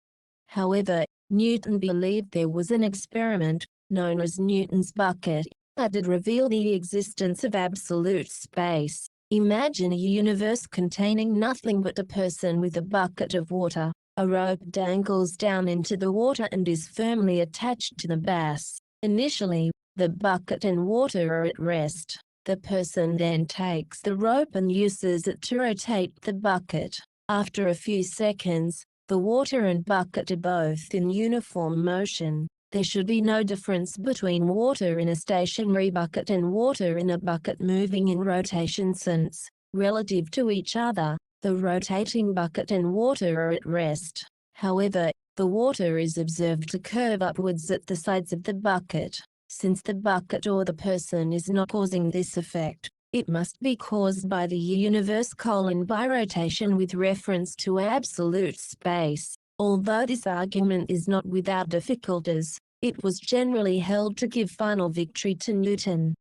[SPEAKER 1] However, Newton believed there was an experiment, known as Newton's bucket, that did reveal the existence of absolute space. Imagine a universe containing nothing but a person with a bucket of water. A rope dangles down into the water and is firmly attached to the base. Initially, the bucket and water are at rest. The person then takes the rope and uses it to rotate the bucket. After a few seconds, the water and bucket are both in uniform motion. There should be no difference between water in a stationary bucket and water in a bucket moving in rotation, since, Relative to each other, the rotating bucket and water are at rest. However, the water is observed to curve upwards at the sides of the bucket. Since the bucket or the person is not causing this effect, it must be caused by the universe by rotation with reference to absolute space. Although this argument is not without difficulties, it was generally held to give final victory to Newton,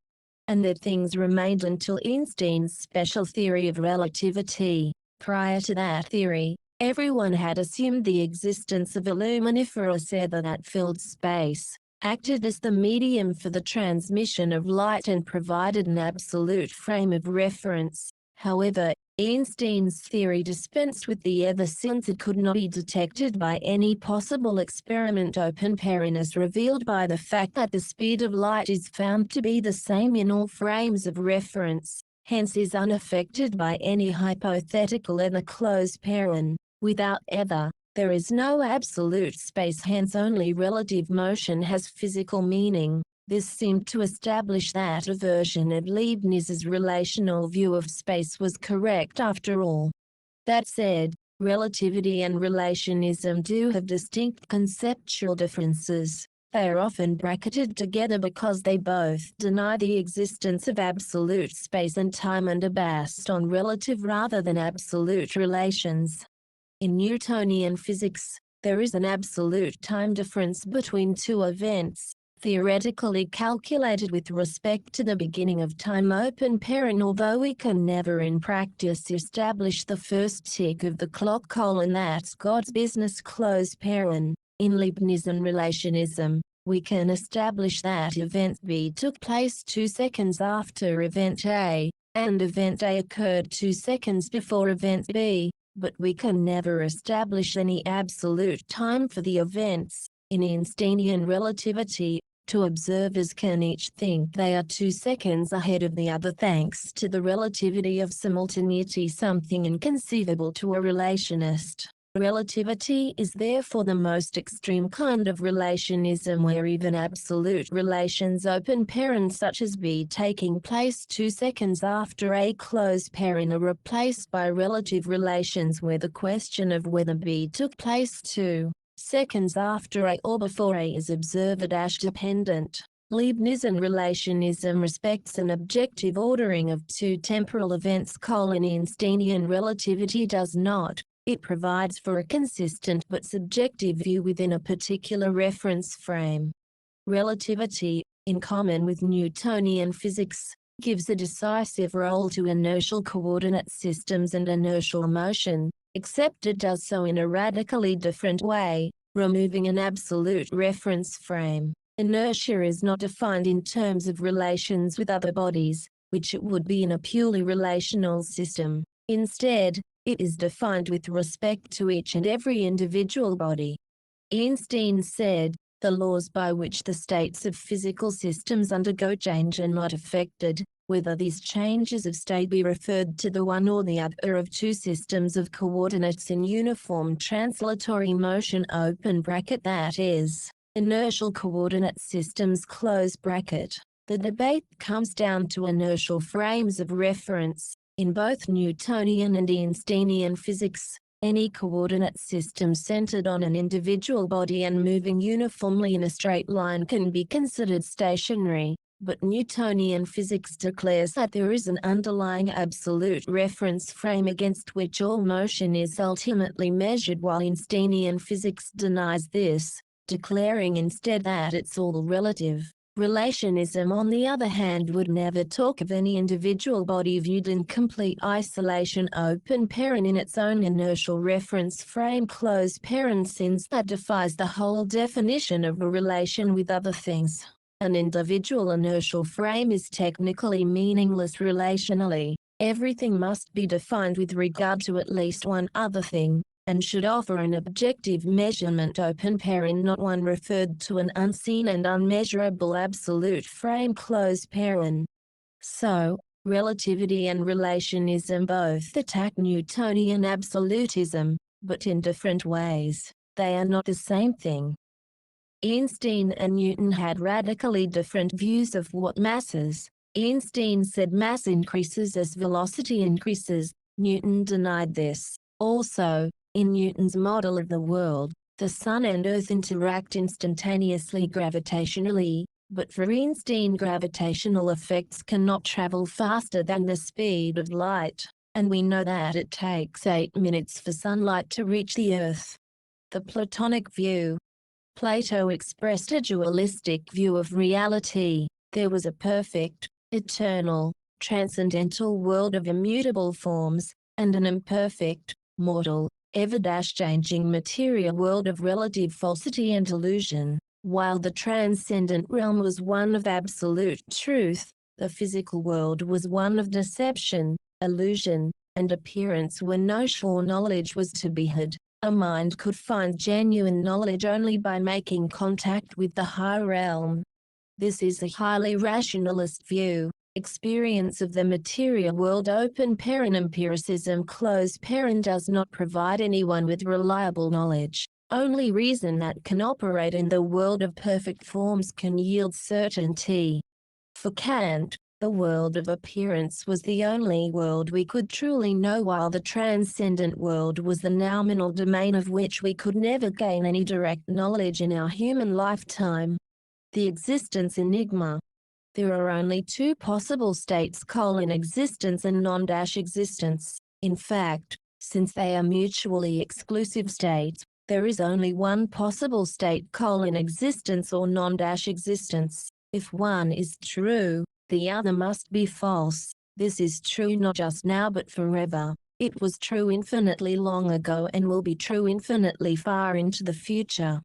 [SPEAKER 1] and that things remained until Einstein's special theory of relativity. Prior to that theory, everyone had assumed the existence of a luminiferous ether that filled space, acted as the medium for the transmission of light and provided an absolute frame of reference. However, Einstein's theory dispensed with the ether since it could not be detected by any possible experiment as revealed by the fact that the speed of light is found to be the same in all frames of reference, hence is unaffected by any hypothetical ether. Without ether, there is no absolute space, hence only relative motion has physical meaning. This seemed to establish that a version of Leibniz's relational view of space was correct after all. That said, relativity and relationism do have distinct conceptual differences. They are often bracketed together because they both deny the existence of absolute space and time and are based on relative rather than absolute relations. In Newtonian physics, there is an absolute time difference between two events, theoretically calculated with respect to the beginning of time. Although we can never in practice establish the first tick of the clock: that's God's business. In Leibnizian relationism, we can establish that event B took place 2 seconds after event A, and event A occurred 2 seconds before event B, but we can never establish any absolute time for the events. In Einsteinian relativity, two observers can each think they are 2 seconds ahead of the other thanks to the relativity of simultaneity, something inconceivable to a relationist. Relativity is therefore the most extreme kind of relationism, where even absolute relations such as B taking place 2 seconds after A are replaced by relative relations where the question of whether B took place 2 seconds after A or before A is observer-dependent. Leibnizian relationism respects an objective ordering of two temporal events. Einsteinian relativity does not. It provides for a consistent but subjective view within a particular reference frame. Relativity, in common with Newtonian physics, gives a decisive role to inertial coordinate systems and inertial motion, except it does so in a radically different way, removing an absolute reference frame. Inertia is not defined in terms of relations with other bodies, which it would be in a purely relational system. Instead, it is defined with respect to each and every individual body. Einstein said, "The laws by which the states of physical systems undergo change are not affected, whether these changes of state be referred to the one or the other of two systems of coordinates in uniform translatory motion (that is, inertial coordinate systems). The debate comes down to inertial frames of reference. In both Newtonian and Einsteinian physics, any coordinate system centered on an individual body and moving uniformly in a straight line can be considered stationary, but Newtonian physics declares that there is an underlying absolute reference frame against which all motion is ultimately measured, while Einsteinian physics denies this, declaring instead that it's all relative. Relationism, on the other hand, would never talk of any individual body viewed in complete isolation in its own inertial reference frame since that defies the whole definition of a relation with other things. An individual inertial frame is technically meaningless relationally. Everything must be defined with regard to at least one other thing, and should offer an objective measurement not one referred to an unseen and unmeasurable absolute frame So, relativity and relationism both attack Newtonian absolutism, but in different ways. They are not the same thing. Einstein and Newton had radically different views of what masses, Einstein said mass increases as velocity increases. Newton denied this. Also, in Newton's model of the world, the Sun and Earth interact instantaneously gravitationally, but for Einstein gravitational effects cannot travel faster than the speed of light, and we know that it takes 8 minutes for sunlight to reach the Earth. The Platonic view. Plato expressed a dualistic view of reality. There was a perfect, eternal, transcendental world of immutable forms, and an imperfect, mortal, ever-changing material world of relative falsity and illusion. While the transcendent realm was one of absolute truth, the physical world was one of deception, illusion, and appearance where no sure knowledge was to be had. A mind could find genuine knowledge only by making contact with the higher realm. This is a highly rationalist view. Experience of the material world open paren empiricism close paren does not provide anyone with reliable knowledge. Only reason that can operate in the world of perfect forms can yield certainty. For Kant, the world of appearance was the only world we could truly know, while the transcendent world was the nominal domain of which we could never gain any direct knowledge in our human lifetime. The existence enigma. There are only two possible states: existence and non-existence. In fact, since they are mutually exclusive states, there is only one possible state: existence or non-existence. If one is true, the other must be false. This is true not just now but forever. It was true infinitely long ago and will be true infinitely far into the future.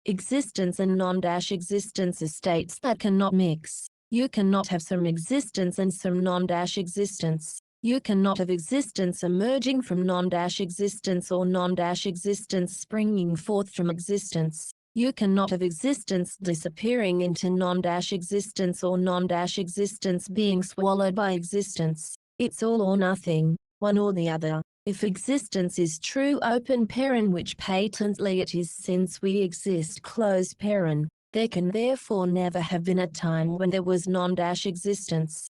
[SPEAKER 1] Existence and non-existence are states that cannot mix. You cannot have some existence and some non-existence. You cannot have existence emerging from non-existence or non-existence springing forth from existence. You cannot have existence disappearing into non-existence or non-existence being swallowed by existence. It's all or nothing, one or the other. If existence is true open paren, which patently it is since we exist close paren, there can therefore never have been a time when there was non-existence.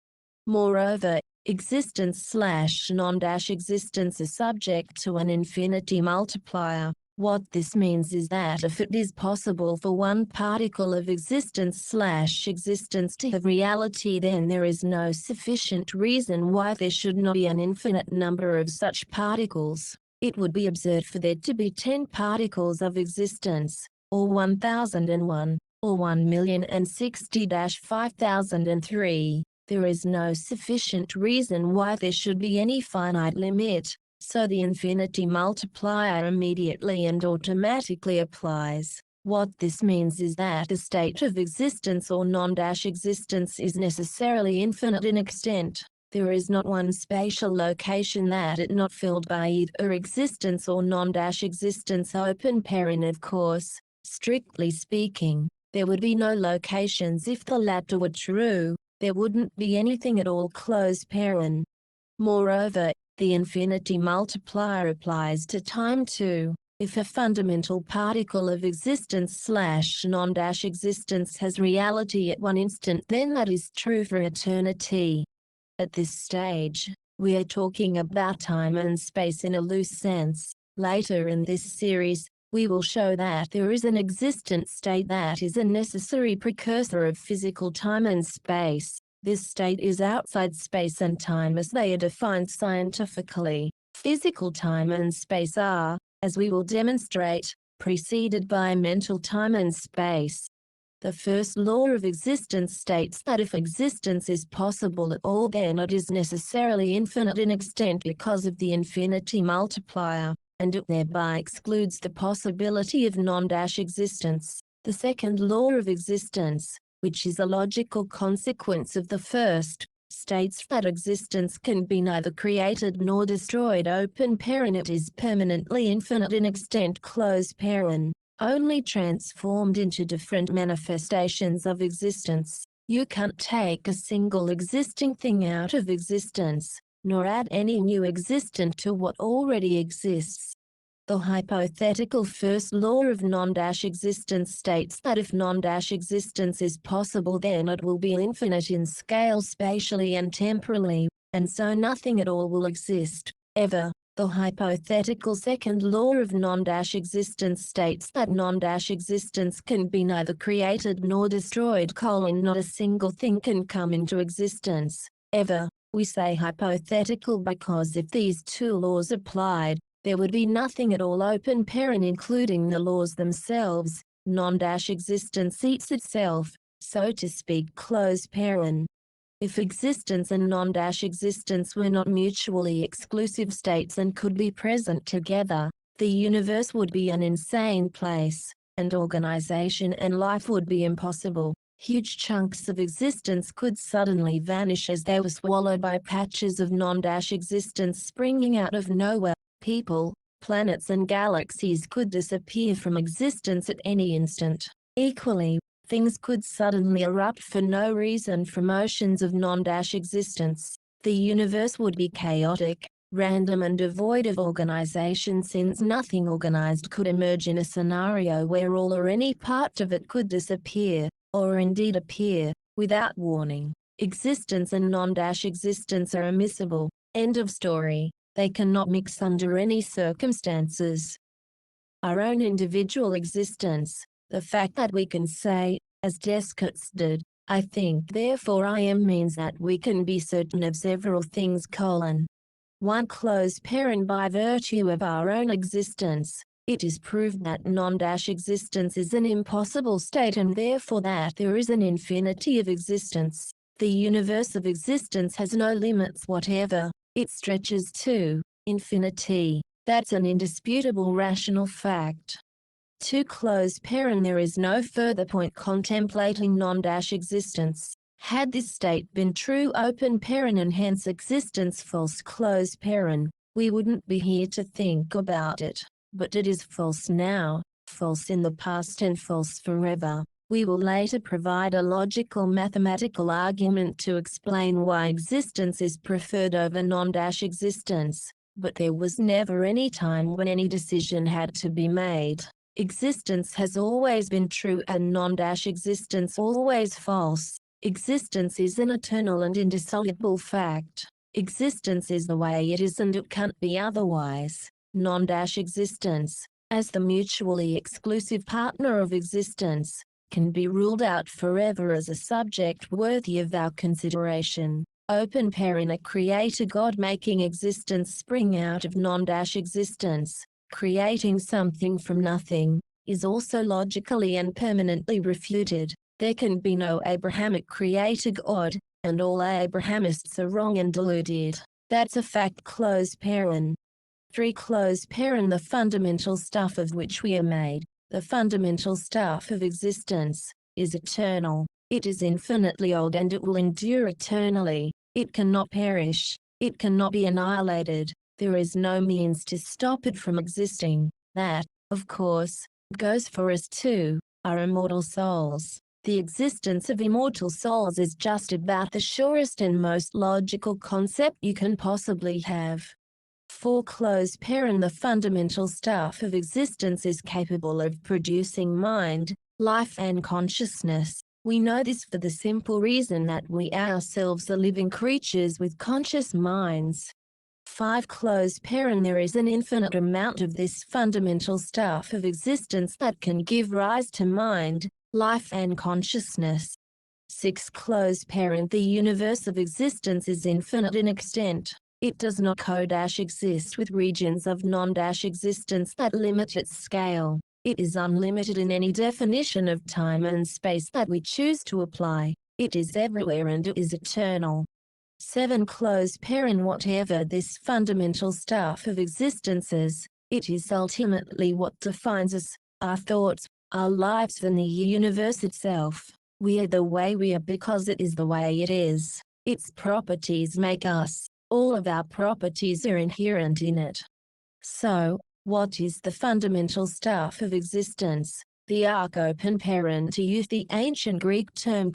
[SPEAKER 1] Moreover, existence/non-existence is subject to an infinity multiplier. What this means is that if it is possible for one particle of existence/existence to have reality, then there is no sufficient reason why there should not be an infinite number of such particles. It would be absurd for there to be 10 particles of existence, or 1001, or 1,060,5003. There is no sufficient reason why there should be any finite limit. So the infinity multiplier immediately and automatically applies. What this means is that a state of existence or non-existence is necessarily infinite in extent. There is not one spatial location that is not filled by either existence or non-existence open paren. Of course, strictly speaking, there would be no locations if the latter were true. There wouldn't be anything at all close paren. Moreover, the infinity multiplier applies to time too. If a fundamental particle of existence/non-existence has reality at one instant, then that is true for eternity. At this stage, we are talking about time and space in a loose sense. Later in this series, we will show that there is an existent state that is a necessary precursor of physical time and space. This state is outside space and time as they are defined scientifically. Physical time and space are, as we will demonstrate, preceded by mental time and space. The first law of existence states that if existence is possible at all, then it is necessarily infinite in extent because of the infinity multiplier, and it thereby excludes the possibility of non-existence. The second law of existence, which is a logical consequence of the first, states that existence can be neither created nor destroyed open paren. It is permanently infinite in extent close paren, only transformed into different manifestations of existence. You can't take a single existing thing out of existence, nor add any new existent to what already exists. The hypothetical first law of non-existence states that if non-existence is possible, then it will be infinite in scale spatially and temporally, and so nothing at all will exist, ever. The hypothetical second law of non-existence states that non-existence can be neither created nor destroyed: not a single thing can come into existence, ever. We say hypothetical because if these two laws applied, there would be nothing at all, including the laws themselves. Non-existence eats itself, so to speak. If existence and non-existence were not mutually exclusive states and could be present together, the universe would be an insane place, and organization and life would be impossible. Huge chunks of existence could suddenly vanish as they were swallowed by patches of non-existence springing out of nowhere. People, planets and galaxies could disappear from existence at any instant. Equally, things could suddenly erupt for no reason from oceans of non-existence. The universe would be chaotic, random and devoid of organization, since nothing organized could emerge in a scenario where all or any part of it could disappear, or indeed appear, without warning. Existence and non-existence are immiscible. End of story. They cannot mix under any circumstances. Our own individual existence, the fact that we can say, as Descartes did, "I think therefore I am," means that we can be certain of several things: 1. By virtue of our own existence, it is proved that non-existence is an impossible state, and therefore that there is an infinity of existence. The universe of existence has no limits whatever. It stretches to infinity. That's an indisputable rational fact. 2. There is no further point contemplating non-existence. Had this state been true, and hence existence false, we wouldn't be here to think about it. But it is false now, false in the past, and false forever. We will later provide a logical mathematical argument to explain why existence is preferred over non-existence, but there was never any time when any decision had to be made. Existence has always been true and non-existence always false. Existence is an eternal and indissoluble fact. Existence is the way it is and it can't be otherwise. Non-existence, as the mutually exclusive partner of existence, can be ruled out forever as a subject worthy of our consideration. A creator God making existence spring out of non-existence, creating something from nothing, is also logically and permanently refuted. There can be no Abrahamic creator God, and all Abrahamists are wrong and deluded. That's a fact. 3. The fundamental stuff of which we are made, the fundamental stuff of existence, is eternal. It is infinitely old and it will endure eternally. It cannot perish. It cannot be annihilated. There is no means to stop it from existing. That, of course, goes for us too, our immortal souls. The existence of immortal souls is just about the surest and most logical concept you can possibly have. 4. The fundamental stuff of existence is capable of producing mind, life and consciousness. We know this for the simple reason that we ourselves are living creatures with conscious minds. 5. There is an infinite amount of this fundamental stuff of existence that can give rise to mind, life and consciousness. 6. The universe of existence is infinite in extent. It does not exist with regions of non-existence that limit its scale. It is unlimited in any definition of time and space that we choose to apply. It is everywhere and it is eternal. 7. Whatever this fundamental stuff of existence is, it is ultimately what defines us, our thoughts, our lives and the universe itself. We are the way we are because it is the way it is. Its properties make us. All of our properties are inherent in it. So, what is the fundamental stuff of existence? The arc, to use the ancient Greek term .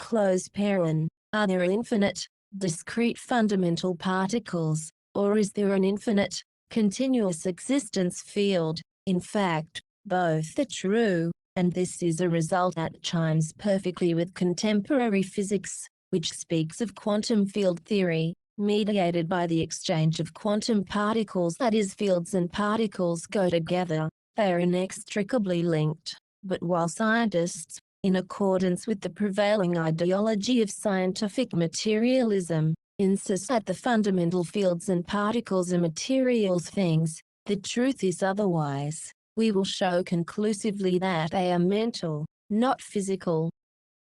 [SPEAKER 1] Are there infinite, discrete fundamental particles, or is there an infinite, continuous existence field? In fact, both are true, and this is a result that chimes perfectly with contemporary physics, which speaks of quantum field theory, mediated by the exchange of quantum particles. That is, fields and particles go together, they are inextricably linked. But while scientists, in accordance with the prevailing ideology of scientific materialism, insist that the fundamental fields and particles are material things, the truth is otherwise. We will show conclusively that they are mental, not physical.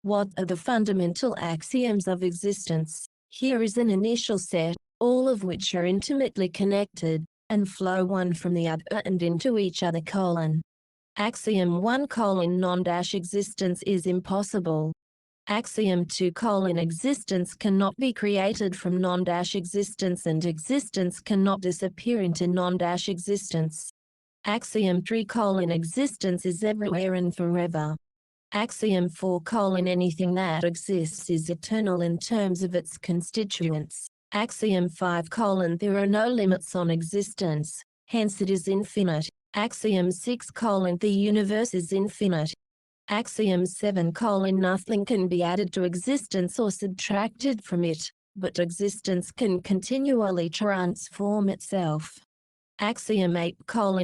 [SPEAKER 1] What are the fundamental axioms of existence? Here is an initial set, all of which are intimately connected, and flow one from the other and into each other. Axiom 1: non-existence is impossible. Axiom 2: existence cannot be created from non-existence, and existence cannot disappear into non-existence. Axiom 3: existence is everywhere and forever. Axiom 4: anything that exists is eternal in terms of its constituents. Axiom 5: there are no limits on existence, hence it is infinite. Axiom 6: the universe is infinite. Axiom 7: nothing can be added to existence or subtracted from it, but existence can continually transform itself. Axiom 8: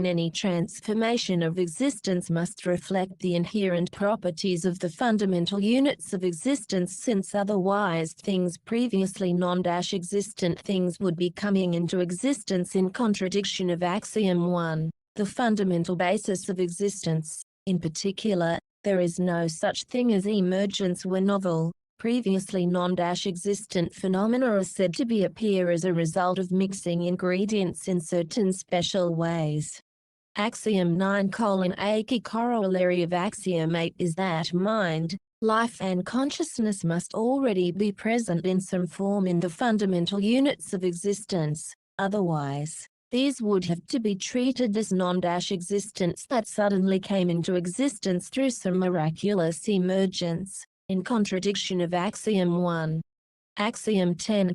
[SPEAKER 1] any transformation of existence must reflect the inherent properties of the fundamental units of existence, since otherwise things previously non-existent things would be coming into existence in contradiction of Axiom 1, the fundamental basis of existence. In particular, there is no such thing as emergence where novel, previously non-existent phenomena are said to appear as a result of mixing ingredients in certain special ways. Axiom 9: a key corollary of Axiom 8 is that mind, life and consciousness must already be present in some form in the fundamental units of existence, otherwise, these would have to be treated as non-existents that suddenly came into existence through some miraculous emergence, in contradiction of Axiom 1. Axiom 10: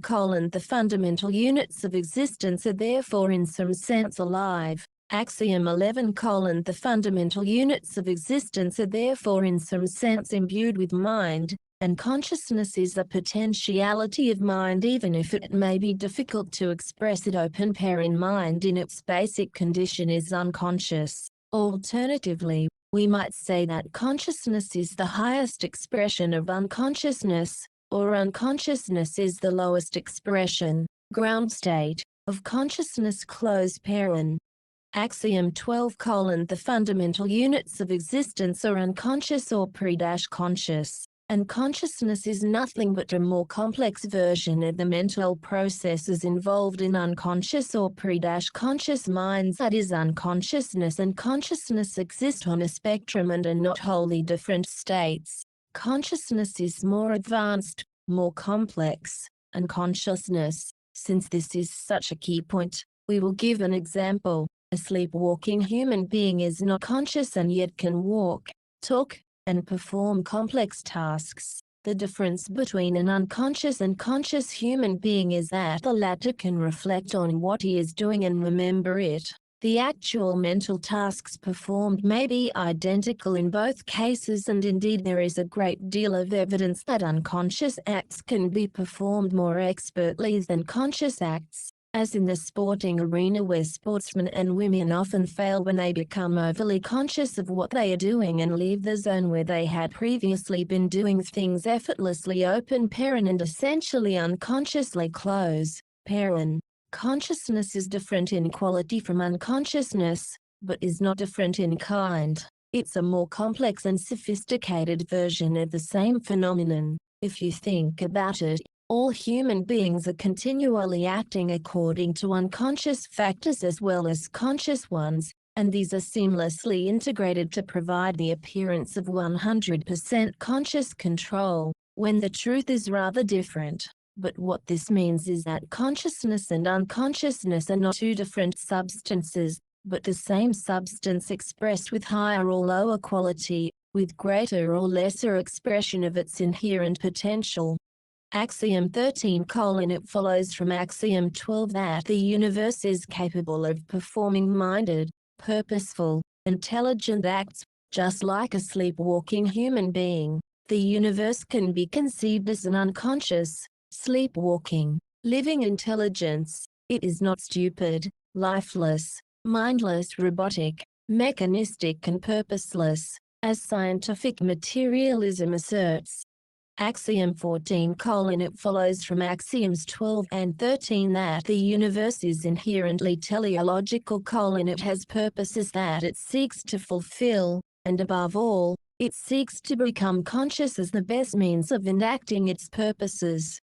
[SPEAKER 1] the fundamental units of existence are therefore in some sense alive. Axiom 11: the fundamental units of existence are therefore in some sense imbued with mind, and consciousness is a potentiality of mind even if it may be difficult to express it. Mind in its basic condition is unconscious. Alternatively, we might say that consciousness is the highest expression of unconsciousness, or unconsciousness is the lowest expression, ground state, of consciousness. Axiom 12: the fundamental units of existence are unconscious or pre-conscious, and consciousness is nothing but a more complex version of the mental processes involved in unconscious or pre-conscious minds. That is, unconsciousness and consciousness exist on a spectrum and are not wholly different states. Consciousness is more advanced, more complex, and consciousness, since this is such a key point, we will give an example. A sleepwalking human being is not conscious and yet can walk, talk, and perform complex tasks. The difference between an unconscious and conscious human being is that the latter can reflect on what he is doing and remember it. The actual mental tasks performed may be identical in both cases, and indeed there is a great deal of evidence that unconscious acts can be performed more expertly than conscious acts, as in the sporting arena where sportsmen and women often fail when they become overly conscious of what they are doing and leave the zone where they had previously been doing things effortlessly. And essentially unconsciously. Consciousness is different in quality from unconsciousness, but is not different in kind. It's a more complex and sophisticated version of the same phenomenon. If you think about it, all human beings are continually acting according to unconscious factors as well as conscious ones, and these are seamlessly integrated to provide the appearance of 100% conscious control, when the truth is rather different. But what this means is that consciousness and unconsciousness are not two different substances, but the same substance expressed with higher or lower quality, with greater or lesser expression of its inherent potential. Axiom 13: it follows from Axiom 12 that the universe is capable of performing minded, purposeful, intelligent acts, just like a sleepwalking human being. The universe can be conceived as an unconscious, sleepwalking, living intelligence. It is not stupid, lifeless, mindless, robotic, mechanistic and purposeless, as scientific materialism asserts. Axiom 14: It follows from axioms 12 and 13 that the universe is inherently teleological: it has purposes that it seeks to fulfill, and above all, it seeks to become conscious as the best means of enacting its purposes.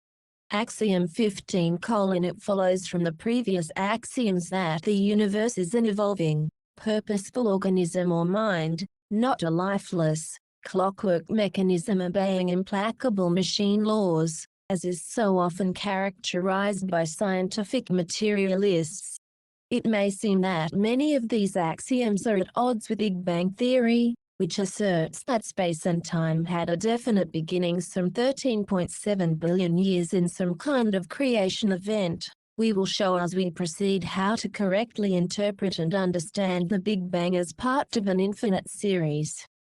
[SPEAKER 1] Axiom 15: It follows from the previous axioms that the universe is an evolving, purposeful organism or mind, not a lifeless, clockwork mechanism obeying implacable machine laws, as is so often characterized by scientific materialists. It may seem that many of these axioms are at odds with Big Bang theory, which asserts that space and time had a definite beginning some 13.7 billion years in some kind of creation event. We will show as we proceed how to correctly interpret and understand the Big Bang as part of an infinite series.